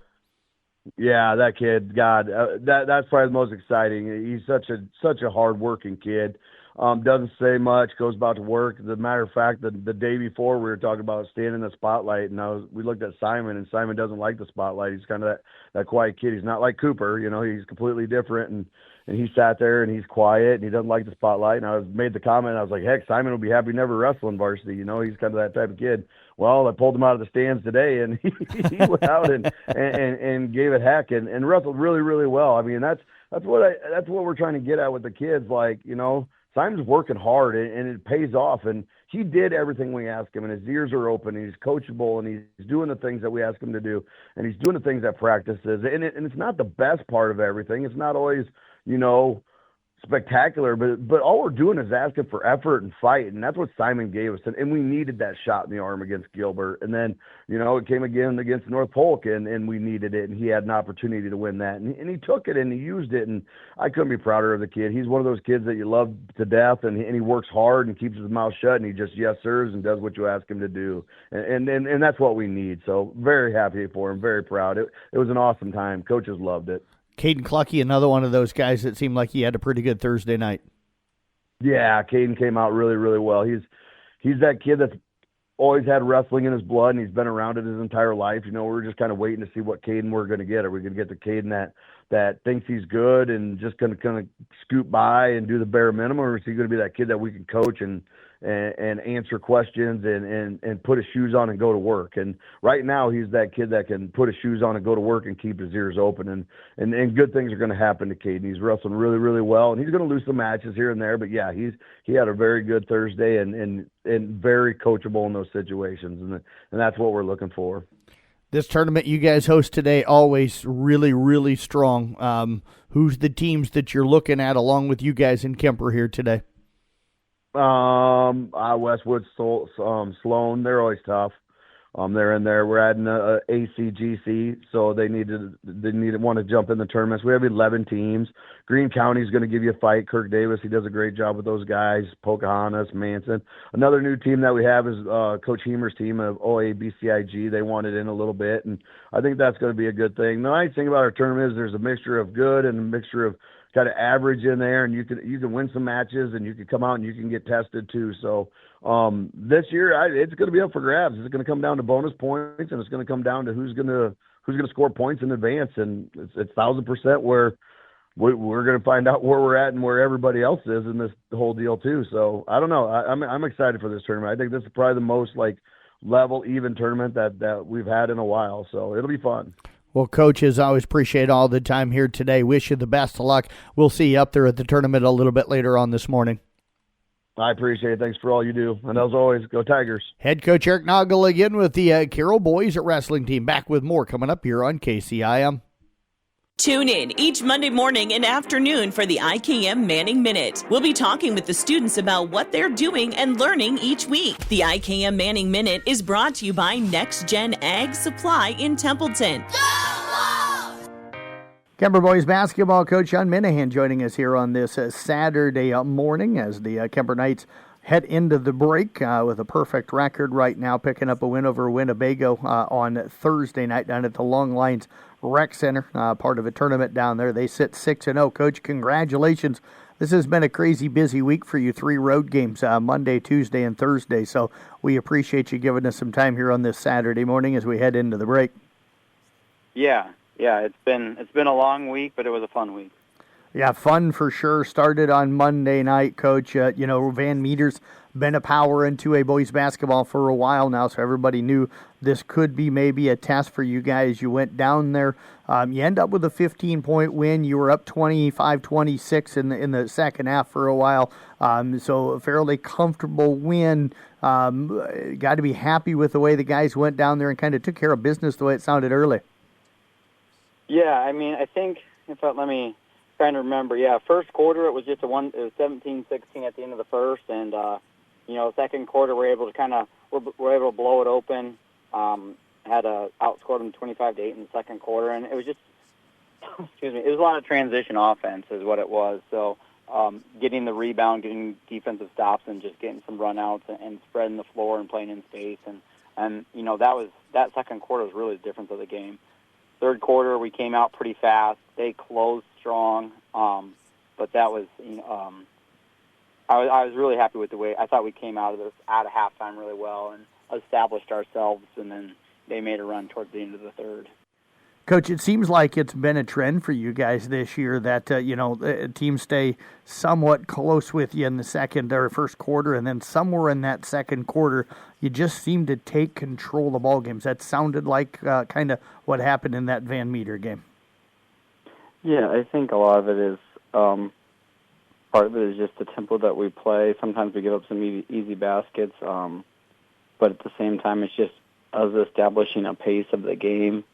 Yeah, that kid, God, that's probably the most exciting. He's such a hard-working kid. Doesn't say much, goes about to work. As a matter of fact, the day before we were talking about staying in the spotlight, and we looked at Simon, and Simon doesn't like the spotlight. He's kind of that quiet kid. He's not like Cooper, he's completely different, and he sat there and he's quiet and he doesn't like the spotlight. And I made the comment, I was like, heck, Simon will be happy never wrestling varsity. He's kind of that type of kid. Well, I pulled him out of the stands today, and he went out and gave it heck and wrestled really, really well. I mean, that's what we're trying to get at with the kids. Like, Simon's working hard and it pays off. And he did everything we asked him, and his ears are open, and he's coachable, and he's doing the things that we ask him to do, and he's doing the things at practices. And it's not the best part of everything. It's not always, spectacular, but all we're doing is asking for effort and fight, and that's what Simon gave us, and we needed that shot in the arm against Gilbert, and then it came again against North Polk, and we needed it, and he had an opportunity to win that, and he took it and he used it, and I couldn't be prouder of the kid. He's one of those kids that you love to death, and he works hard and keeps his mouth shut, and he just yes sirs and does what you ask him to do, and that's what we need. So very happy for him, very proud. It was an awesome time. Coaches loved it. Caden Clucky, another one of those guys that seemed like he had a pretty good Thursday night. Yeah, Caden came out really, really well. He's that kid that's always had wrestling in his blood, and he's been around it his entire life. We're just kind of waiting to see what Caden we're going to get. Are we going to get the Caden that thinks he's good and just going to kind of scoot by and do the bare minimum, or is he going to be that kid that we can coach and answer questions and put his shoes on and go to work? And right now he's that kid that can put his shoes on and go to work and keep his ears open, and good things are going to happen to Caden. He's wrestling really, really well, and he's going to lose some matches here and there, but yeah, he had a very good Thursday and very coachable in those situations, and that's what we're looking for. This tournament you guys host today, always really, really strong. Who's the teams that you're looking at along with you guys in Kemper here today? Westwood, Sloan, they're always tough. They're in there. We're adding a ACGC, so they want to jump in the tournaments. We have 11 teams. Greene County's going to give you a fight. Kirk Davis, he does a great job with those guys. Pocahontas, Manson. Another new team that we have is Coach Hemer's team of OABCIG. They wanted in a little bit, and I think that's going to be a good thing. The nice thing about our tournament is there's a mixture of good and a mixture of kind of average in there, and you can win some matches, and you can come out and you can get tested too. So this year it's going to be up for grabs. It's going to come down to bonus points, and it's going to come down to who's going to score points in advance, and it's 1,000% where we're going to find out where we're at and where everybody else is in this whole deal too. So I don't know. I'm excited for this tournament. I think this is probably the most level, even tournament that we've had in a while. So it'll be fun. Well, Coach, as always, appreciate all the time here today. Wish you the best of luck. We'll see you up there at the tournament a little bit later on this morning. I appreciate it. Thanks for all you do. And as always, go Tigers. Head Coach Eric Noggle again with the Carroll Boys Wrestling Team. Back with more coming up here on KCIM. Tune in each Monday morning and afternoon for the IKM Manning Minute. We'll be talking with the students about what they're doing and learning each week. The IKM Manning Minute is brought to you by Next Gen Ag Supply in Templeton. Kemper Boys basketball coach Sean Minahan joining us here on this Saturday morning as the Kemper Knights head into the break with a perfect record right now, picking up a win over Winnebago on Thursday night down at the Long Lines Rec Center, part of a tournament down there. They sit 6-0. Coach, congratulations. This has been a crazy busy week for you. 3 road games, Monday, Tuesday, and Thursday. So we appreciate you giving us some time here on this Saturday morning as we head into the break. Yeah, it's been a long week, but it was a fun week. Yeah, fun for sure. Started on Monday night, Coach. Van Meter's been a power in 2A boys basketball for a while now, so everybody knew this could be maybe a test for you guys. You went down there. You end up with a 15-point win. You were up 25-26 in the second half for a while, so a fairly comfortable win. Got to be happy with the way the guys went down there and kind of took care of business the way it sounded early. Yeah, I mean, I think, let me trying to remember. Yeah, first quarter it was just it was 17-16 at the end of the first, and second quarter we're able to blow it open. Had outscored them 25-8 in the second quarter, and it was just it was a lot of transition offense is what it was. So getting the rebound, getting defensive stops, and just getting some runouts and spreading the floor and playing in space, and that second quarter was really the difference of the game. Third quarter we came out pretty fast. They closed strong, but that was I was really happy with the way I thought we came out of halftime really well and established ourselves, and then they made a run towards the end of the third. Coach, it seems like it's been a trend for you guys this year that, teams stay somewhat close with you in the second or first quarter, and then somewhere in that second quarter, you just seem to take control of the ball games. That sounded like kind of what happened in that Van Meter game. Yeah, I think a lot of it is, part of it is just the tempo that we play. Sometimes we give up some easy baskets, but at the same time, it's just us establishing a pace of the game.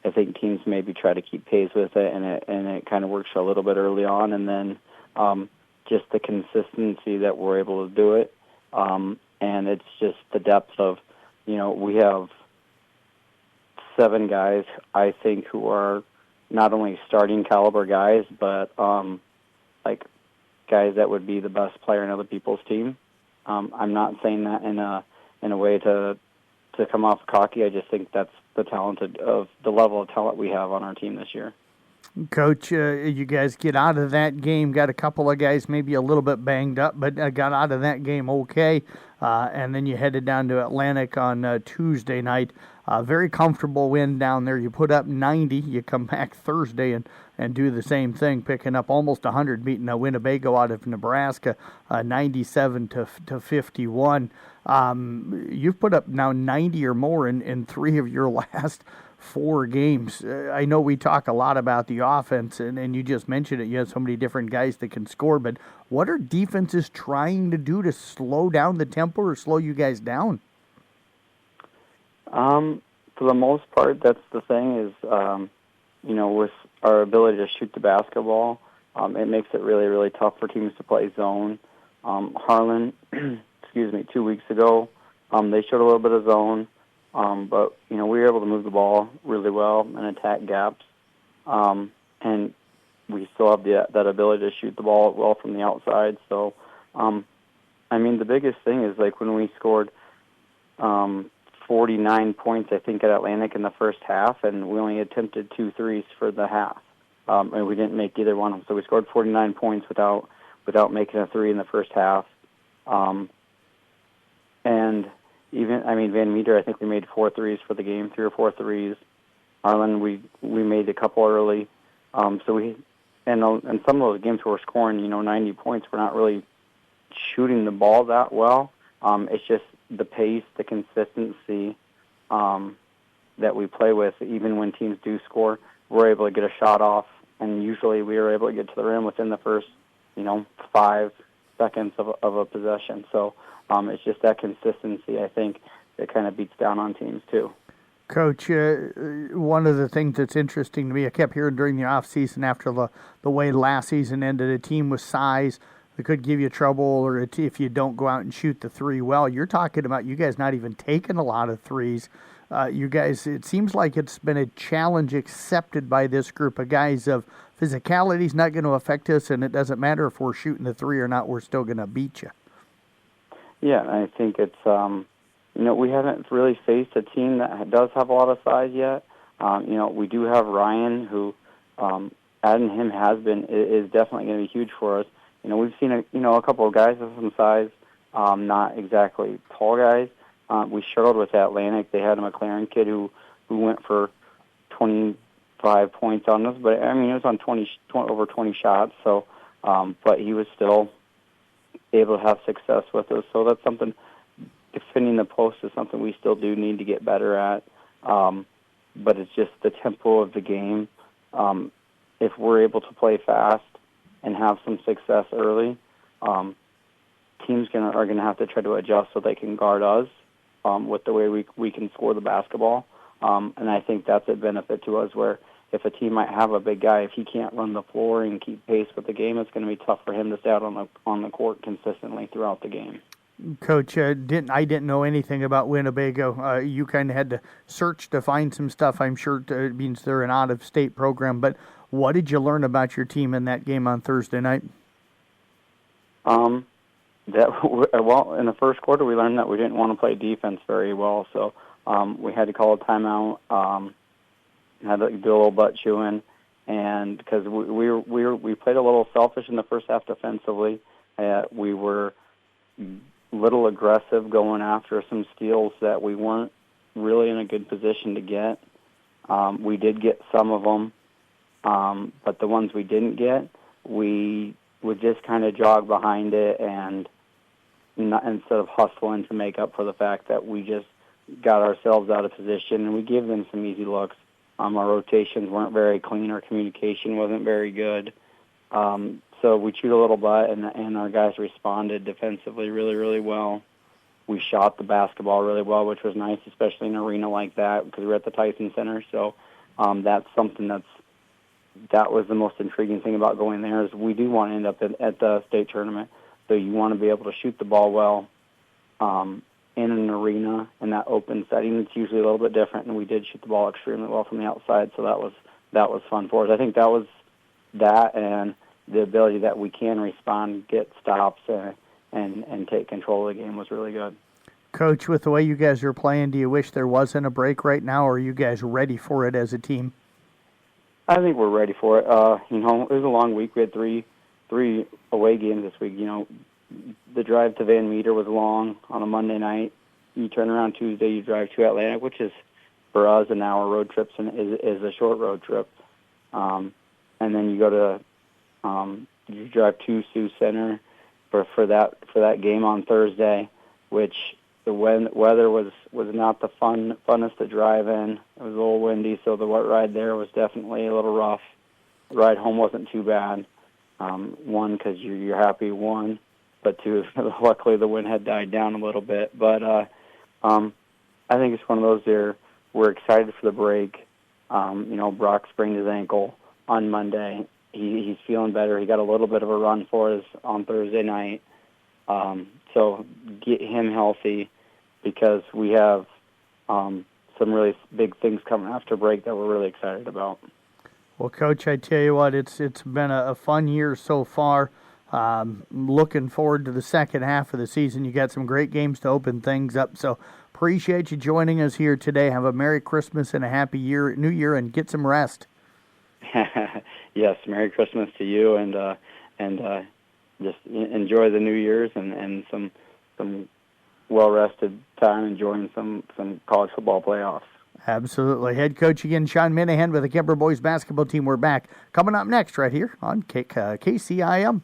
I think teams maybe try to keep pace with it, and it kind of works a little bit early on, and then just the consistency that we're able to do it, and it's just the depth of, we have 7 guys, I think, who are not only starting caliber guys, but like guys that would be the best player in other people's team. I'm not saying that in a way to come off cocky. I just think that's the level of talent we have on our team this year. Coach, you guys get out of that game, got a couple of guys maybe a little bit banged up, but got out of that game okay, and then you headed down to Atlantic on Tuesday night. Very comfortable win down there. You put up 90. You come back Thursday and do the same thing, picking up almost 100, beating Winnebago out of Nebraska, 97 to 51. You've put up now 90 or more in 3 of your last 4 games. I know we talk a lot about the offense, and you just mentioned it. You have so many different guys that can score, but what are defenses trying to do to slow down the tempo or slow you guys down? For the most part, that's the thing is, with our ability to shoot the basketball, it makes it really, really tough for teams to play zone. Harlan, 2 weeks ago, they showed a little bit of zone, but, we were able to move the ball really well and attack gaps, and we still have that ability to shoot the ball well from the outside. So, the biggest thing is, like, when we scored 49 points, I think, at Atlantic in the first half, and we only attempted 2 threes for the half, and we didn't make either one of them. So we scored 49 points without making a 3 in the first half. And even, Van Meter, I think we made 4 threes for the game, 3 or 4 threes. Harlan, we made a couple early. And some of those games where we're scoring, 90 points, we're not really shooting the ball that well. It's just the pace, the consistency that we play with. Even when teams do score, we're able to get a shot off, and usually we are able to get to the rim within the first, 5 seconds of a possession. So it's just that consistency, I think, that kind of beats down on teams too. Coach, one of the things that's interesting to me, I kept hearing during the off season after the way last season ended, a team with size that could give you trouble, or if you don't go out and shoot the 3 well. You're talking about you guys not even taking a lot of threes. You guys, it seems like it's been a challenge accepted by this group of guys of physicality is not going to affect us, and it doesn't matter if we're shooting the 3 or not, we're still going to beat you. Yeah, I think it's, we haven't really faced a team that does have a lot of size yet. We do have Ryan, who adding him is definitely going to be huge for us. We've seen a couple of guys with some size, not exactly tall guys. We struggled with Atlantic. They had a McLaren kid who went for 25 points on us, but it was on over 20 shots. So, but he was still able to have success with us. So that's something. Defending the post is something we still do need to get better at. But it's just the tempo of the game. If we're able to play fast and have some success early, teams are going to have to try to adjust so they can guard us with the way we can score the basketball. And I think that's a benefit to us, where if a team might have a big guy, if he can't run the floor and keep pace with the game, it's going to be tough for him to stay out on the court consistently throughout the game. Coach, I didn't know anything about Winnebago. You kind of had to search to find some stuff. I'm sure it means they're an out-of-state program. But what did you learn about your team in that game on Thursday night? In the first quarter, we learned that we didn't want to play defense very well, so we had to call a timeout. Had to do a little butt chewing, and because we played a little selfish in the first half defensively, We were little aggressive going after some steals that we weren't really in a good position to get. We did get some of them, but the ones we didn't get, we would just kind of jog behind it and instead of hustling to make up for the fact that we just got ourselves out of position, and we gave them some easy looks. Our rotations weren't very clean. Our communication wasn't very good. So we chewed a little butt, and our guys responded defensively really, really well. We shot the basketball really well, which was nice, especially in an arena like that because we were at the Tyson Center. So that's something that was the most intriguing thing about going there is we do want to end up at the state tournament. So you want to be able to shoot the ball well in an arena in that open setting. It's usually a little bit different, and we did shoot the ball extremely well from the outside. So that was fun for us. I think that was that and the ability that we can respond, get stops, and take control of the game was really good. Coach, with the way you guys are playing, do you wish there wasn't a break right now, or are you guys ready for it as a team? I think we're ready for it. It was a long week. We had three away games this week. The drive to Van Meter was long on a Monday night. You turn around Tuesday, you drive to Atlantic, which is for us an hour road trip and is a short road trip. And then you go to you drive to Sioux Center for that game on Thursday, which the weather was not the funnest to drive in. It was a little windy, so the ride there was definitely a little rough. The ride home wasn't too bad. One, because you're happy, one, but two, luckily the wind had died down a little bit. But I think it's one of those there. We're excited for the break. Brock sprained his ankle on Monday. He's feeling better. He got a little bit of a run for us on Thursday night. So get him healthy because we have some really big things coming after break that we're really excited about. Well, Coach, I tell you what, it's been a fun year so far. Looking forward to the second half of the season. You got some great games to open things up. So appreciate you joining us here today. Have a Merry Christmas and a Happy New Year, and get some rest. Yes, Merry Christmas to you, and just enjoy the New Year's and some well-rested time enjoying some college football playoffs. Absolutely. Head coach again, Sean Minahan with the Kemper boys basketball team. We're back. Coming up next right here on KCIM.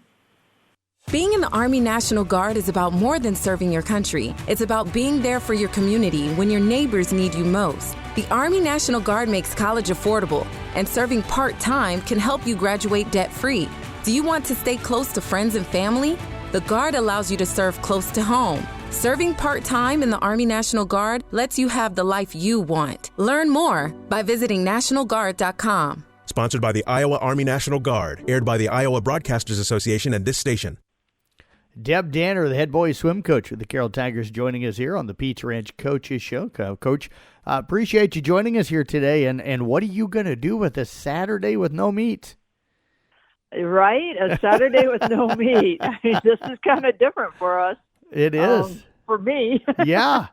Being in the Army National Guard is about more than serving your country. It's about being there for your community when your neighbors need you most. The Army National Guard makes college affordable, and serving part-time can help you graduate debt-free. Do you want to stay close to friends and family? The Guard allows you to serve close to home. Serving part-time in the Army National Guard lets you have the life you want. Learn more by visiting NationalGuard.com. Sponsored by the Iowa Army National Guard. Aired by the Iowa Broadcasters Association and this station. Deb Danner, the head boys swim coach with the Carroll Tigers, joining us here on the Pizza Ranch Coaches Show. Coach, appreciate you joining us here today. And what are you going to do with a Saturday with no meet? Right, a Saturday with no meet. I mean, this is kind of different for us. It is. For me. Yeah.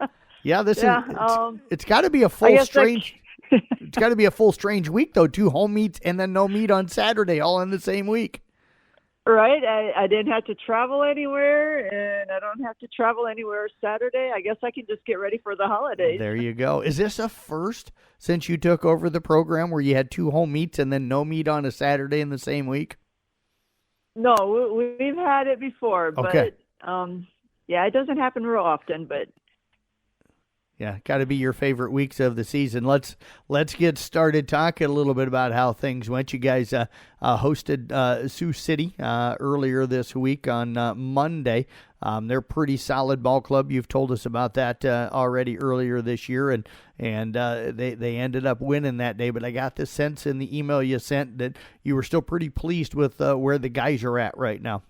It's got to be a full strange. It's got to be a full strange week though. 2 home meets and then no meet on Saturday, all in the same week. Right. I didn't have to travel anywhere, and I don't have to travel anywhere Saturday. I guess I can just get ready for the holidays. There you go. Is this a first since you took over the program where you had 2 home meets and then no meet on a Saturday in the same week? No, we've had it before, okay. But yeah, it doesn't happen real often, but. Yeah, got to be your favorite weeks of the season. Let's get started talking a little bit about how things went. You guys hosted Sioux City earlier this week on Monday. They're a pretty solid ball club. You've told us about that already earlier this year, and they ended up winning that day. But I got the sense in the email you sent that you were still pretty pleased with where the guys are at right now.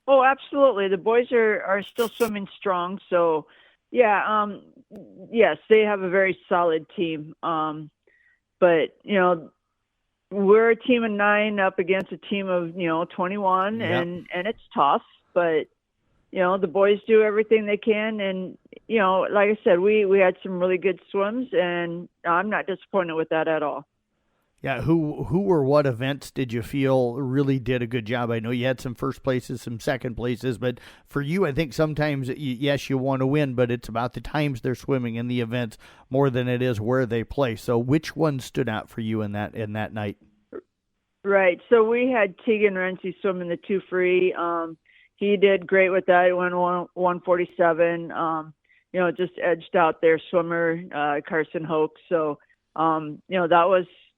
Oh, absolutely. The boys are still swimming strong, so. Yeah, yes, they have a very solid team. But, we're a team of 9 up against a team of, 21, yep. and it's tough. But, the boys do everything they can. And, like I said, we had some really good swims, and I'm not disappointed with that at all. Yeah, who or what events did you feel really did a good job? I know you had some first places, some second places, but for you, I think sometimes, yes, you want to win, but it's about the times they're swimming in the events more than it is where they play. So which one stood out for you in that night? Right. So we had Tegan Renzi swimming the 2 free. He did great with that. He went 147. Just edged out their swimmer, Carson Hoke. So,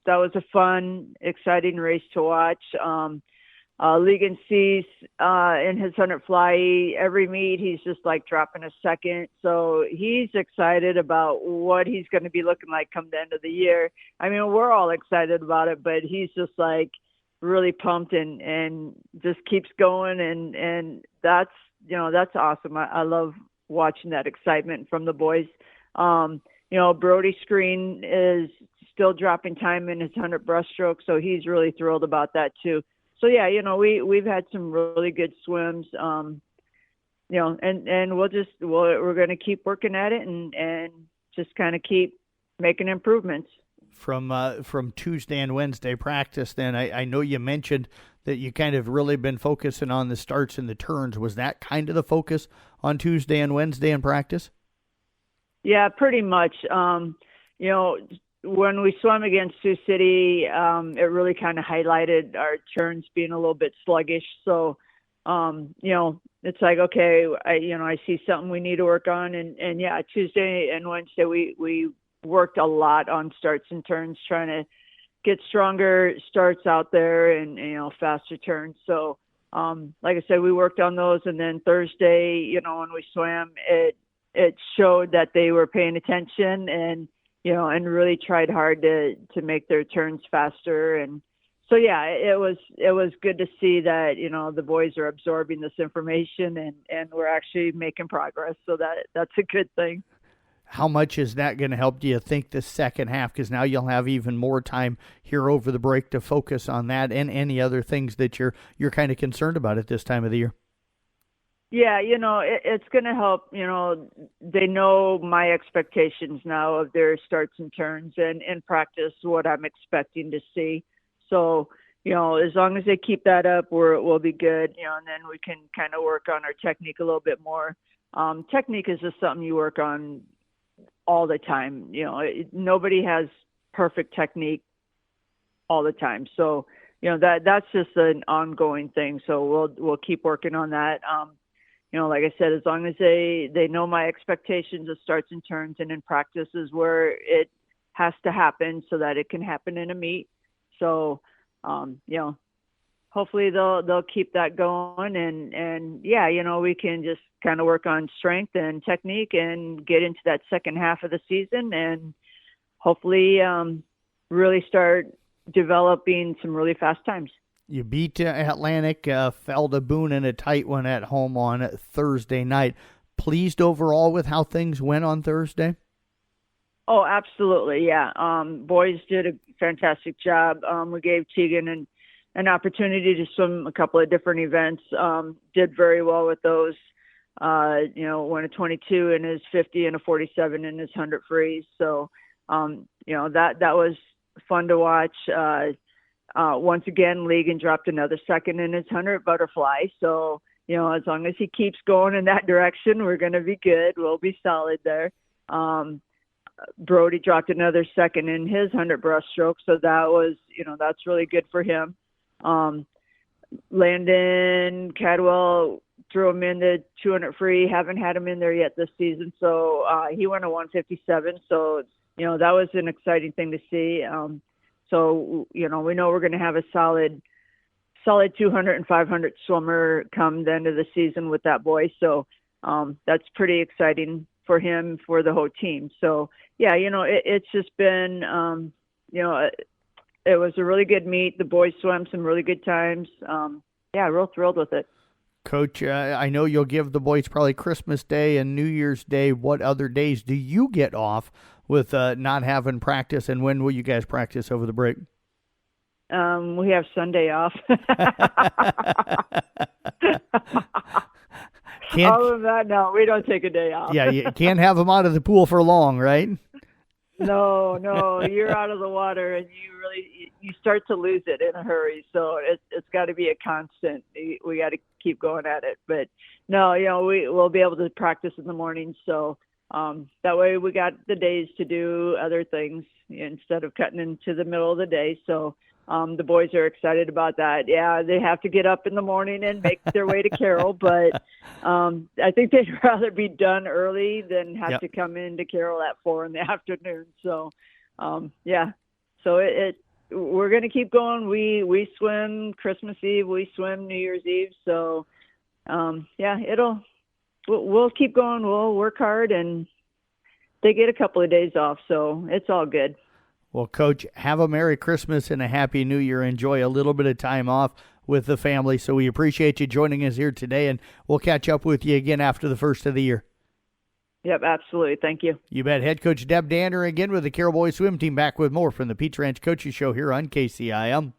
that was a fun, exciting race to watch. Ligon Cease, in his 100 fly, every meet, he's just like dropping a second. So he's excited about what he's going to be looking like come the end of the year. I mean, we're all excited about it, but he's just like really pumped and just keeps going. And that's awesome. I love watching that excitement from the boys. Brody Screen is still dropping time in his 100 breaststroke, so he's really thrilled about that too. So yeah, we've had some really good swims, and we're going to keep working at it and just kind of keep making improvements. From Tuesday and Wednesday practice, then I know you mentioned that you kind of really been focusing on the starts and the turns. Was that kind of the focus on Tuesday and Wednesday in practice? Yeah, pretty much. When we swam against Sioux City, it really kind of highlighted our turns being a little bit sluggish. So, it's like, okay, I see something we need to work on. And yeah, Tuesday and Wednesday, we worked a lot on starts and turns, trying to get stronger starts out there and faster turns. So, like I said, we worked on those. And then Thursday, when we swam, it showed that they were paying attention and really tried hard to make their turns faster. And so, yeah, it was good to see that, the boys are absorbing this information and we're actually making progress. So that's a good thing. How much is that going to help, do you think, the second half? Because now you'll have even more time here over the break to focus on that and any other things that you're kind of concerned about at this time of the year. Yeah, it's going to help. They know my expectations now of their starts and turns and in practice what I'm expecting to see. So, as long as they keep that up, we'll be good, and then we can kind of work on our technique a little bit more. Technique is just something you work on all the time. Nobody has perfect technique all the time. So, that's just an ongoing thing. So we'll keep working on that. Like I said, as long as they know my expectations of starts and turns, and in practice is where it has to happen so that it can happen in a meet. So, hopefully they'll keep that going and yeah, we can just kind of work on strength and technique and get into that second half of the season and hopefully really start developing some really fast times. You beat Atlantic, fell to Boone in a tight one at home on Thursday night. Pleased overall with how things went on Thursday? Oh, absolutely, yeah. Boys did a fantastic job. We gave Tegan an opportunity to swim a couple of different events. Did very well with those. Won a 22 in his 50 and a 47 in his 100 free. So, that was fun to watch. Once again, Ligon dropped another second in his 100 butterfly. So, as long as he keeps going in that direction, we're going to be good. We'll be solid there. Brody dropped another second in his 100 breaststroke. So that was, that's really good for him. Landon Cadwell threw him in the 200 free. Haven't had him in there yet this season. So he went a 157. So, that was an exciting thing to see. So, we know we're going to have a solid 200 and 500 swimmer come the end of the season with that boy. So that's pretty exciting for him, for the whole team. So, yeah, it's just been, it was a really good meet. The boys swam some really good times. Real thrilled with it. Coach, I know you'll give the boys probably Christmas Day and New Year's Day. What other days do you get off with not having practice, and when will you guys practice over the break? We have Sunday off. Other than that, no, we don't take a day off. Yeah, you can't have them out of the pool for long, right? No, you're out of the water, and you start to lose it in a hurry. So it's got to be a constant. We got to keep going at it. But no, we'll be able to practice in the morning. So that way we got the days to do other things instead of cutting into the middle of the day. So the boys are excited about that. Yeah, they have to get up in the morning and make their way to Carroll, but I think they'd rather be done early than have to come into Carroll at 4 in the afternoon. So, so we're going to keep going. We swim Christmas Eve, we swim New Year's Eve. So, we'll keep going. We'll work hard, and they get a couple of days off, so it's all good. Well, Coach, have a Merry Christmas and a Happy New Year. Enjoy a little bit of time off with the family. So we appreciate you joining us here today, and we'll catch up with you again after the first of the year. Yep, absolutely. Thank you. You bet. Head Coach Deb Danner again with the Carroll Boys swim team, back with more from the Pizza Ranch Coaches Show here on KCIM.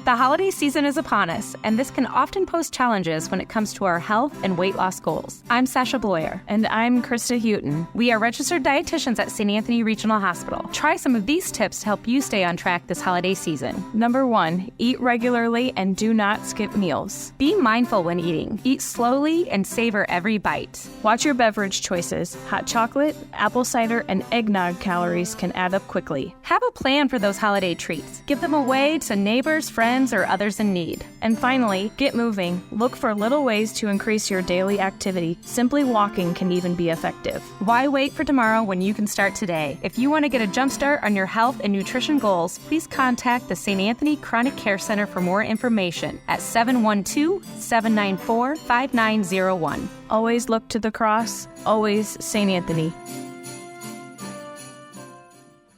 The holiday season is upon us, and this can often pose challenges when it comes to our health and weight loss goals. I'm Sasha Bloyer. And I'm Krista Houghton. We are registered dietitians at St. Anthony Regional Hospital. Try some of these tips to help you stay on track this holiday season. Number 1, eat regularly and do not skip meals. Be mindful when eating. Eat slowly and savor every bite. Watch your beverage choices. Hot chocolate, apple cider, and eggnog calories can add up quickly. Have a plan for those holiday treats. Give them away to neighbors, friends, or others in need. And finally, get moving. Look for little ways to increase your daily activity. Simply walking can even be effective. Why wait for tomorrow when you can start today? If you want to get a jump start on your health and nutrition goals, please contact the St. Anthony Chronic Care Center for more information at 712-794-5901. Always look to the cross. Always St. Anthony.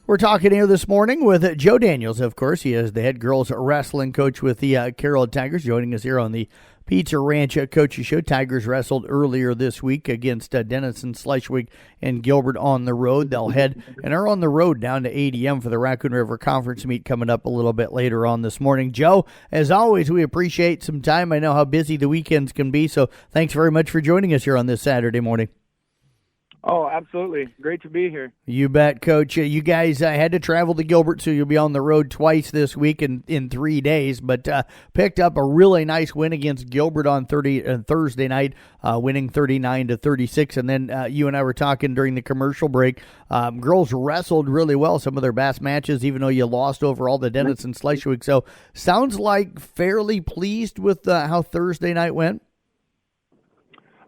We're talking here this morning with Joe Daniels, of course. He is the head girls wrestling coach with the Carroll Tigers, joining us here on the Pizza Ranch Coaches Show. Tigers wrestled earlier this week against Denison, Schleswig, and Gilbert on the road. They'll head and are on the road down to ADM for the Raccoon River Conference meet coming up a little bit later on this morning. Joe, as always, we appreciate some time. I know how busy the weekends can be, so thanks very much for joining us here on this Saturday morning. Oh, absolutely. Great to be here. You bet, Coach. You guys had to travel to Gilbert, so you'll be on the road twice this week in 3 days, but picked up a really nice win against Gilbert on Thursday night, winning 39-36. And then you and I were talking during the commercial break. Girls wrestled really well, some of their best matches, even though you lost overall to Denison Schleswig. So sounds like fairly pleased with how Thursday night went.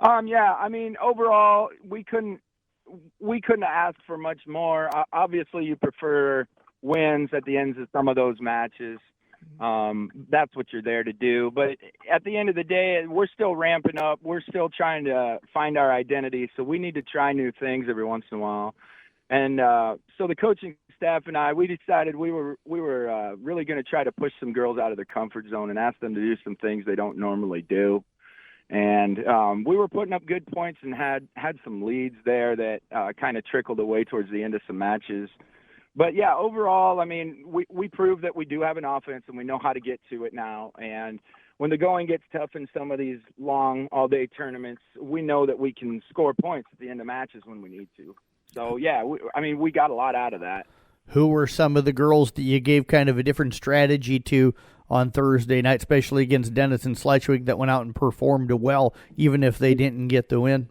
Yeah, I mean, overall, we couldn't ask for much more. Obviously, you prefer wins at the ends of some of those matches. That's what you're there to do. But at the end of the day, we're still ramping up. We're still trying to find our identity. So we need to try new things every once in a while. And so the coaching staff and I, we decided we were really going to try to push some girls out of their comfort zone and ask them to do some things they don't normally do. And we were putting up good points and had some leads there that kind of trickled away towards the end of some matches. But, yeah, overall, I mean, we proved that we do have an offense and we know how to get to it now. And when the going gets tough in some of these long all-day tournaments, we know that we can score points at the end of matches when we need to. So, yeah, we got a lot out of that. Who were some of the girls that you gave kind of a different strategy to on Thursday night, especially against Denison Schleswig, that went out and performed well, even if they didn't get the win?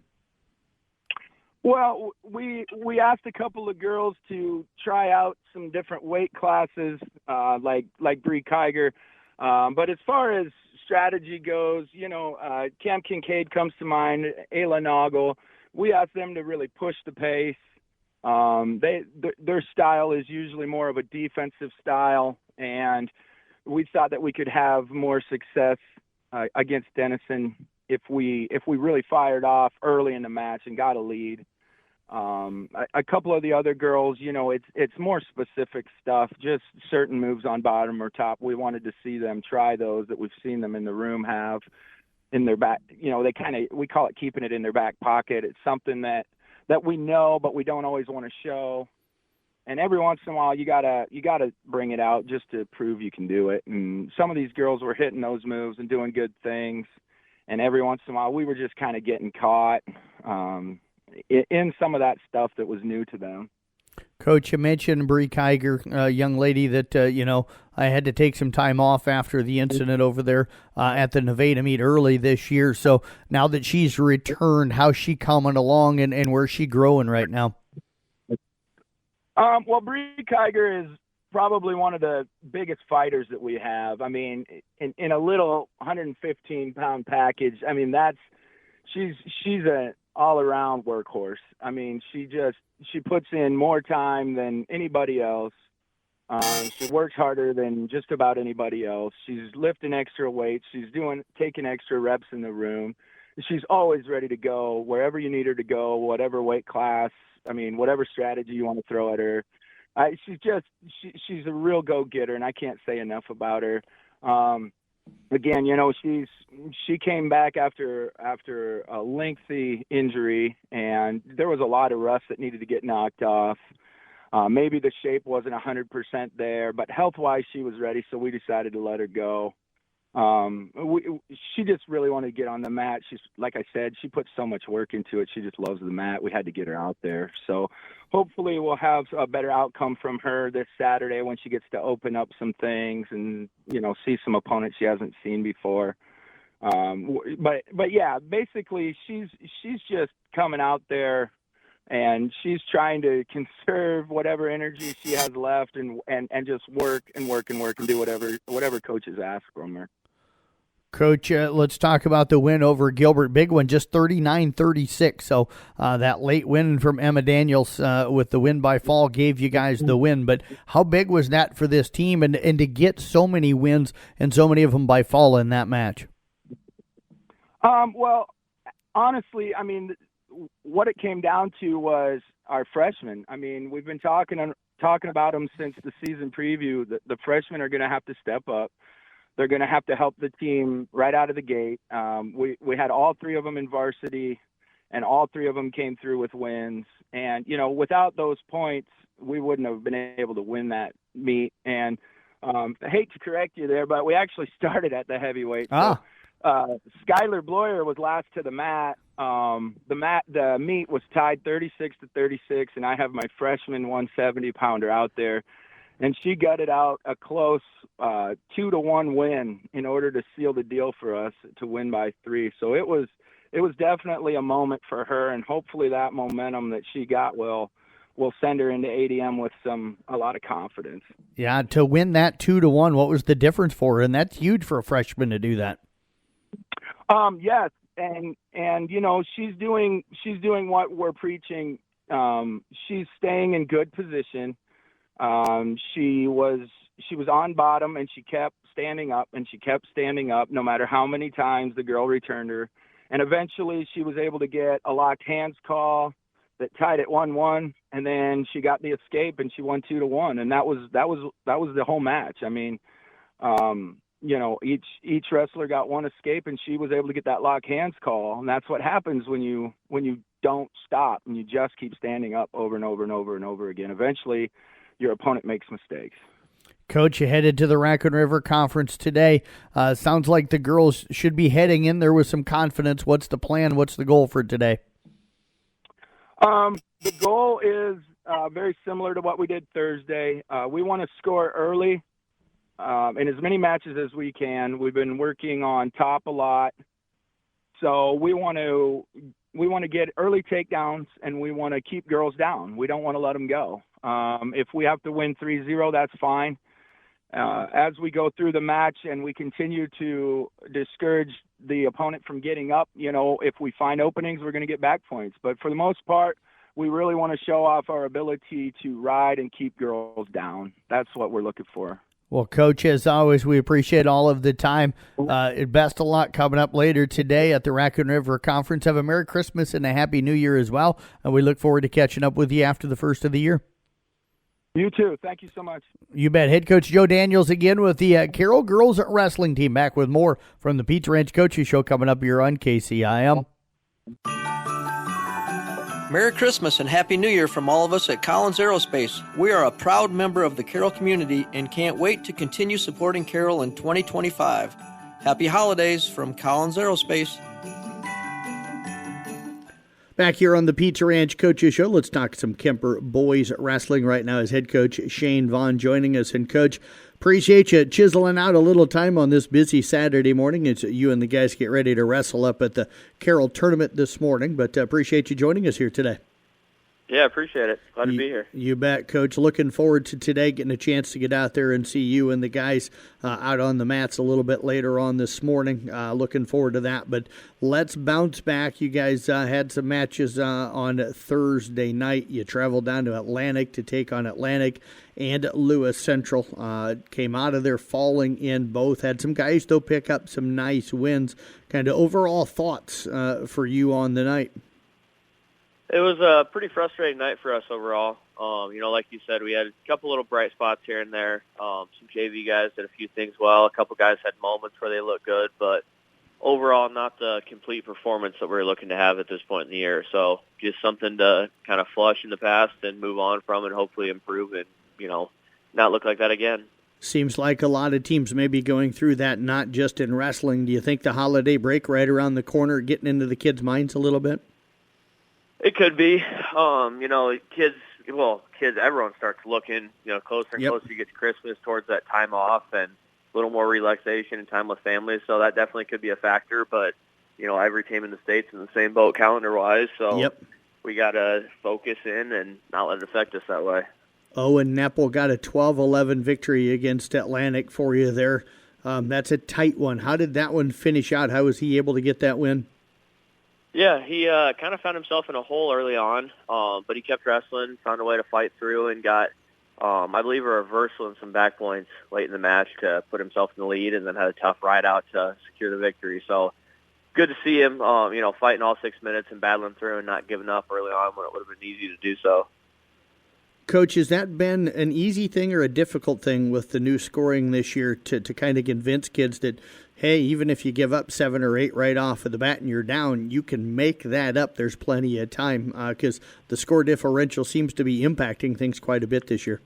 Well, we asked a couple of girls to try out some different weight classes, like Bree Kiger. But as far as strategy goes, Cam Kincaid comes to mind, Ayla Noggle. We asked them to really push the pace. Their style is usually more of a defensive style, and we thought that we could have more success against Denison if we really fired off early in the match and got a lead. A couple of the other girls, it's more specific stuff, just certain moves on bottom or top. We wanted to see them try those that we've seen them in the room have in their back. We call it keeping it in their back pocket. It's something that we know, but we don't always want to show. And every once in a while, you gotta bring it out just to prove you can do it. And some of these girls were hitting those moves and doing good things. And every once in a while, we were just kind of getting caught. in some of that stuff that was new to them. Coach, you mentioned Bree Kiger, a young lady that, I had to take some time off after the incident over there at the Nevada meet early this year. So now that she's returned, how's she coming along and where's she growing right now? Well, Bree Kiger is probably one of the biggest fighters that we have. I mean, in a little 115-pound package, I mean, she's an all-around workhorse. I mean, she puts in more time than anybody else. She works harder than just about anybody else. She's lifting extra weights. She's taking extra reps in the room. She's always ready to go wherever you need her to go, whatever weight class. I mean, whatever strategy you want to throw at her. She's a real go-getter, and I can't say enough about her. Again, she came back after a lengthy injury, and there was a lot of rust that needed to get knocked off. Maybe the shape wasn't 100% there, but health-wise she was ready, so we decided to let her go. She just really wanted to get on the mat. She's, like I said, she put so much work into it. She just loves the mat. We had to get her out there. So hopefully we'll have a better outcome from her this Saturday when she gets to open up some things and, see some opponents she hasn't seen before. But yeah, basically she's just coming out there and she's trying to conserve whatever energy she has left and just work and do whatever coaches ask from her. Coach, let's talk about the win over Gilbert. Big one, just 39-36. So that late win from Emma Daniels with the win by fall gave you guys the win. But how big was that for this team and to get so many wins and so many of them by fall in that match? Well, honestly, I mean, what it came down to was our freshmen. I mean, we've been talking about them since the season preview. The freshmen are going to have to step up. They're going to have to help the team right out of the gate. We had all three of them in varsity, and all three of them came through with wins. And, without those points, we wouldn't have been able to win that meet. And I hate to correct you there, but we actually started at the heavyweight. So, Skylar Bloyer was last to the mat. The meet was tied 36-36, and I have my freshman 170-pounder out there. And she gutted out a close 2-1 win in order to seal the deal for us to win by 3. So it was definitely a moment for her, and hopefully that momentum that she got will send her into ADM with a lot of confidence. Yeah, to win that 2-1, what was the difference for her? And that's huge for a freshman to do that. Yes, and she's doing what we're preaching. She's staying in good position. She was on bottom and she kept standing up no matter how many times the girl returned her. And eventually she was able to get a locked hands call that tied it 1-1. And then she got the escape and she won 2-1. And that was the whole match. I mean, each wrestler got one escape and she was able to get that locked hands call. And that's what happens when you don't stop and you just keep standing up over and over and over and over again. Eventually, your opponent makes mistakes. Coach, you headed to the Raccoon River Conference today. Sounds like the girls should be heading in there with some confidence. What's the plan? What's the goal for today? The goal is very similar to what we did Thursday. We want to score early in as many matches as we can. We've been working on top a lot. So we want to get early takedowns, and we want to keep girls down. We don't want to let them go. If we have to win 3-0, that's fine. As we go through the match and we continue to discourage the opponent from getting up, if we find openings, we're going to get back points. But for the most part, we really want to show off our ability to ride and keep girls down. That's what we're looking for. Well, Coach, as always, we appreciate all of the time. Best of luck coming up later today at the Raccoon River Conference. Have a Merry Christmas and a Happy New Year as well. And we look forward to catching up with you after the first of the year. You too. Thank you so much. You bet. Head Coach Joe Daniels again with the Carroll Girls Wrestling Team. Back with more from the Pizza Ranch Coaches Show coming up here on KCIM. Merry Christmas and Happy New Year from all of us at Collins Aerospace. We are a proud member of the Carroll community and can't wait to continue supporting Carroll in 2025. Happy holidays from Collins Aerospace. Back here on the Pizza Ranch Coaches Show, let's talk some Kemper boys wrestling right now as head coach Shane Vaughn joining us. And, Coach, appreciate you chiseling out a little time on this busy Saturday morning as you and the guys get ready to wrestle up at the Carroll Tournament this morning. But appreciate you joining us here today. Yeah, appreciate it. Glad to be here. You bet, Coach. Looking forward to today, getting a chance to get out there and see you and the guys out on the mats a little bit later on this morning. Looking forward to that. But let's bounce back. You guys had some matches on Thursday night. You traveled down to Atlantic to take on Atlantic and Lewis Central. Came out of there falling in both. Had some guys, though, pick up some nice wins. Kind of overall thoughts for you on the night? It was a pretty frustrating night for us overall. Like you said, we had a couple little bright spots here and there. Some JV guys did a few things well. A couple guys had moments where they looked good, but overall not the complete performance that we're looking to have at this point in the year. So just something to kind of flush in the past and move on from and hopefully improve and, not look like that again. Seems like a lot of teams may be going through that, not just in wrestling. Do you think the holiday break right around the corner getting into the kids' minds a little bit? It could be. Kids, everyone starts looking, closer and closer you get to Christmas, towards that time off and a little more relaxation and time with families. So that definitely could be a factor. But, every team in the State's in the same boat calendar-wise. So we got to focus in and not let it affect us that way. Owen Nepple got a 12-11 victory against Atlantic for you there. That's a tight one. How did that one finish out? How was he able to get that win? Yeah, he kind of found himself in a hole early on, but he kept wrestling, found a way to fight through, and got, I believe, a reversal and some back points late in the match to put himself in the lead, and then had a tough ride out to secure the victory. So good to see him, fighting all 6 minutes and battling through and not giving up early on when it would have been easy to do so. Coach, has that been an easy thing or a difficult thing with the new scoring this year to kind of convince kids that, hey, even if you give up 7 or 8 right off of the bat and you're down, you can make that up. There's plenty of time because the score differential seems to be impacting things quite a bit this year.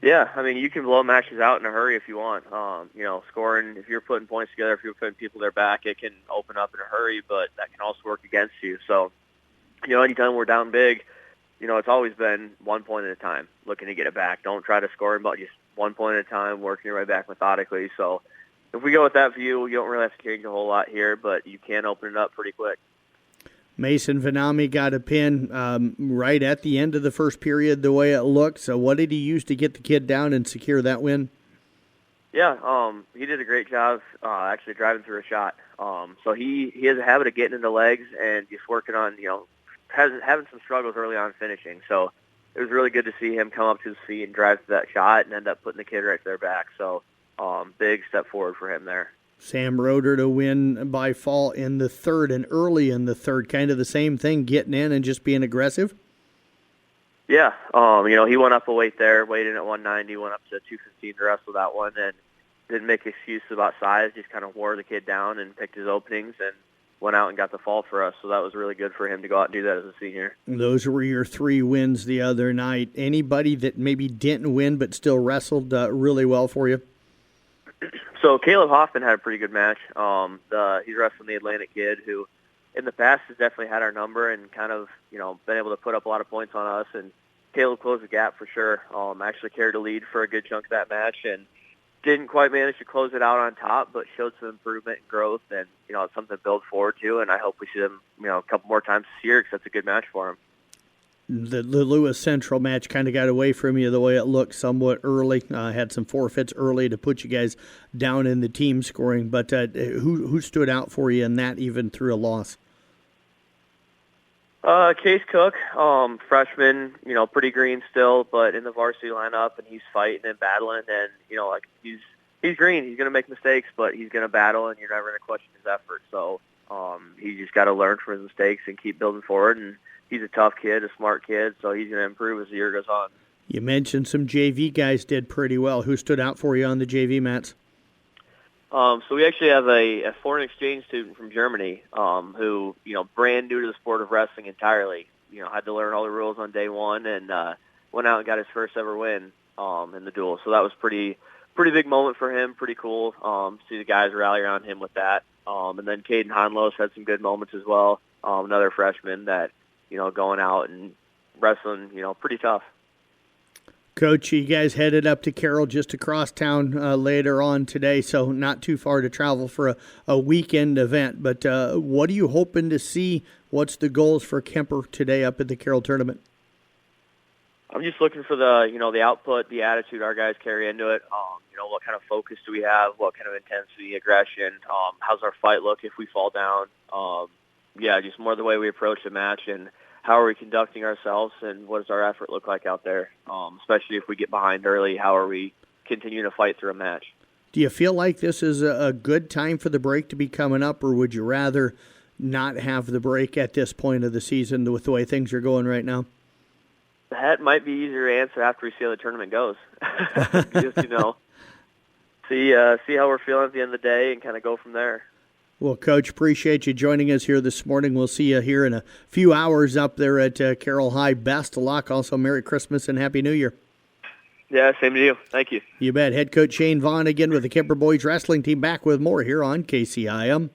Yeah, I mean, you can blow matches out in a hurry if you want. Scoring, if you're putting points together, if you're putting people their back, it can open up in a hurry, but that can also work against you. So, anytime we're down big, it's always been 1 point at a time, looking to get it back. Don't try to score, but just 1 point at a time, working your way back methodically. So if we go with that view, you don't really have to change a whole lot here, but you can open it up pretty quick. Mason Vanami got a pin right at the end of the first period, the way it looked. So what did he use to get the kid down and secure that win? Yeah, he did a great job actually driving through a shot. So he has a habit of getting into legs and just working on, having some struggles early on finishing. So it was really good to see him come up to his feet and drive to that shot and end up putting the kid right to their back. So big step forward for him there. Sam Roeder to win by fall in the third and early in the third. Kind of the same thing, getting in and just being aggressive? Yeah, he went up a weight there, weighed in at 190, went up to 215 to wrestle that one, and didn't make excuses about size, just kind of wore the kid down and picked his openings and went out and got the fall for us. So that was really good for him to go out and do that as a senior. Those were your 3 wins the other night. Anybody that maybe didn't win but still wrestled really well for you? So Caleb Hoffman had a pretty good match. He's wrestling the Atlantic kid who in the past has definitely had our number and kind of, been able to put up a lot of points on us. And Caleb closed the gap for sure. Actually carried a lead for a good chunk of that match and didn't quite manage to close it out on top, but showed some improvement and growth. And, it's something to build forward to. And I hope we see him, a couple more times this year because that's a good match for him. The Lewis Central match kind of got away from you the way it looked somewhat early. Had some forfeits early to put you guys down in the team scoring. But who stood out for you in that, even through a loss? Case Cook, freshman, pretty green still, but in the varsity lineup, and he's fighting and battling, and he's green. He's going to make mistakes, but he's going to battle, and you're never going to question his effort. So he just got to learn from his mistakes and keep building forward. And he's a tough kid, a smart kid, so he's going to improve as the year goes on. You mentioned some JV guys did pretty well. Who stood out for you on the JV mats? So we actually have a foreign exchange student from Germany who, brand new to the sport of wrestling entirely. Had to learn all the rules on day one and went out and got his first ever win in the duel. So that was pretty big moment for him, pretty cool. See the guys rally around him with that. And then Caden Hanlos had some good moments as well. another freshman that, going out and wrestling, pretty tough. Coach, you guys headed up to Carroll just across town later on today, so not too far to travel for a weekend event. But what are you hoping to see? What's the goals for Kemper today up at the Carroll tournament? I'm just looking for the, the output, the attitude our guys carry into it. What kind of focus do we have? What kind of intensity, aggression? How's our fight look if we fall down? Just more the way we approach the match and how are we conducting ourselves and what does our effort look like out there? Especially if we get behind early, how are we continuing to fight through a match? Do you feel like this is a good time for the break to be coming up, or would you rather not have the break at this point of the season with the way things are going right now? That might be easier to answer after we see how the tournament goes. Just, see how we're feeling at the end of the day and kind of go from there. Well, Coach, appreciate you joining us here this morning. We'll see you here in a few hours up there at Carroll High. Best of luck. Also, Merry Christmas and Happy New Year. Yeah, same to you. Thank you. You bet. Head coach Shane Vaughn again with the Kemper Boys Wrestling Team, back with more here on KCIM.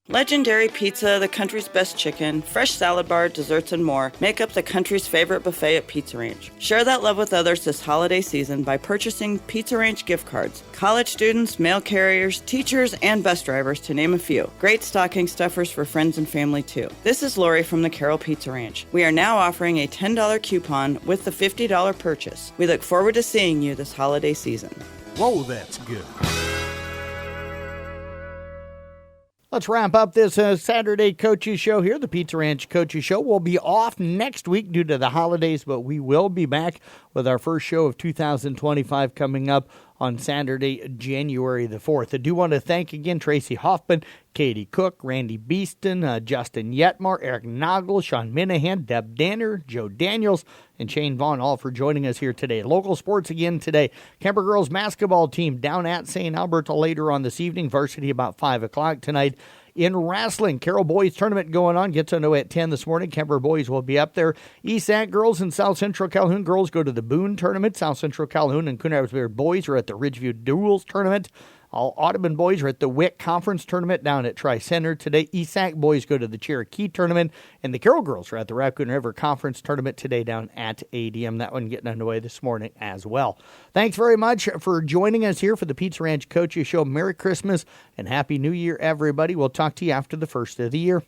Legendary Pizza, the country's best chicken, fresh salad bar, desserts, and more make up the country's favorite buffet at Pizza Ranch. Share that love with others this holiday season by purchasing Pizza Ranch gift cards. College students, mail carriers, teachers, and bus drivers, to name a few. Great stocking stuffers for friends and family, too. This is Lori from the Carroll Pizza Ranch. We are now offering a $10 coupon with the $50 purchase. We look forward to seeing you this holiday season. Whoa, that's good. Let's wrap up this Saturday Coaches Show here. The Pizza Ranch Coaches Show will be off next week due to the holidays, but we will be back with our first show of 2025 coming up on Saturday, January the 4th. I do want to thank again Tracy Hoffman, Katie Cook, Randy Beeston, Justin Yetmar, Eric Noggle, Sean Minahan, Deb Danner, Joe Daniels, and Shane Vaughn, all for joining us here today. Local sports again today. Kemper girls basketball team down at St. Alberta later on this evening. Varsity about 5 o'clock tonight. In wrestling, Carroll Boys tournament going on. Gets underway at 10 this morning. Kemper Boys will be up there. ESAC girls and South Central Calhoun girls go to the Boone tournament. South Central Calhoun and Coon Rapids boys are at the Ridgeview Duels tournament. All Audubon boys are at the WIC Conference Tournament down at Tri-Center today. ESAC boys go to the Cherokee Tournament. And the Carroll girls are at the Raccoon River Conference Tournament today down at ADM. That one getting underway this morning as well. Thanks very much for joining us here for the Pizza Ranch Coaches Show. Merry Christmas and Happy New Year, everybody. We'll talk to you after the first of the year.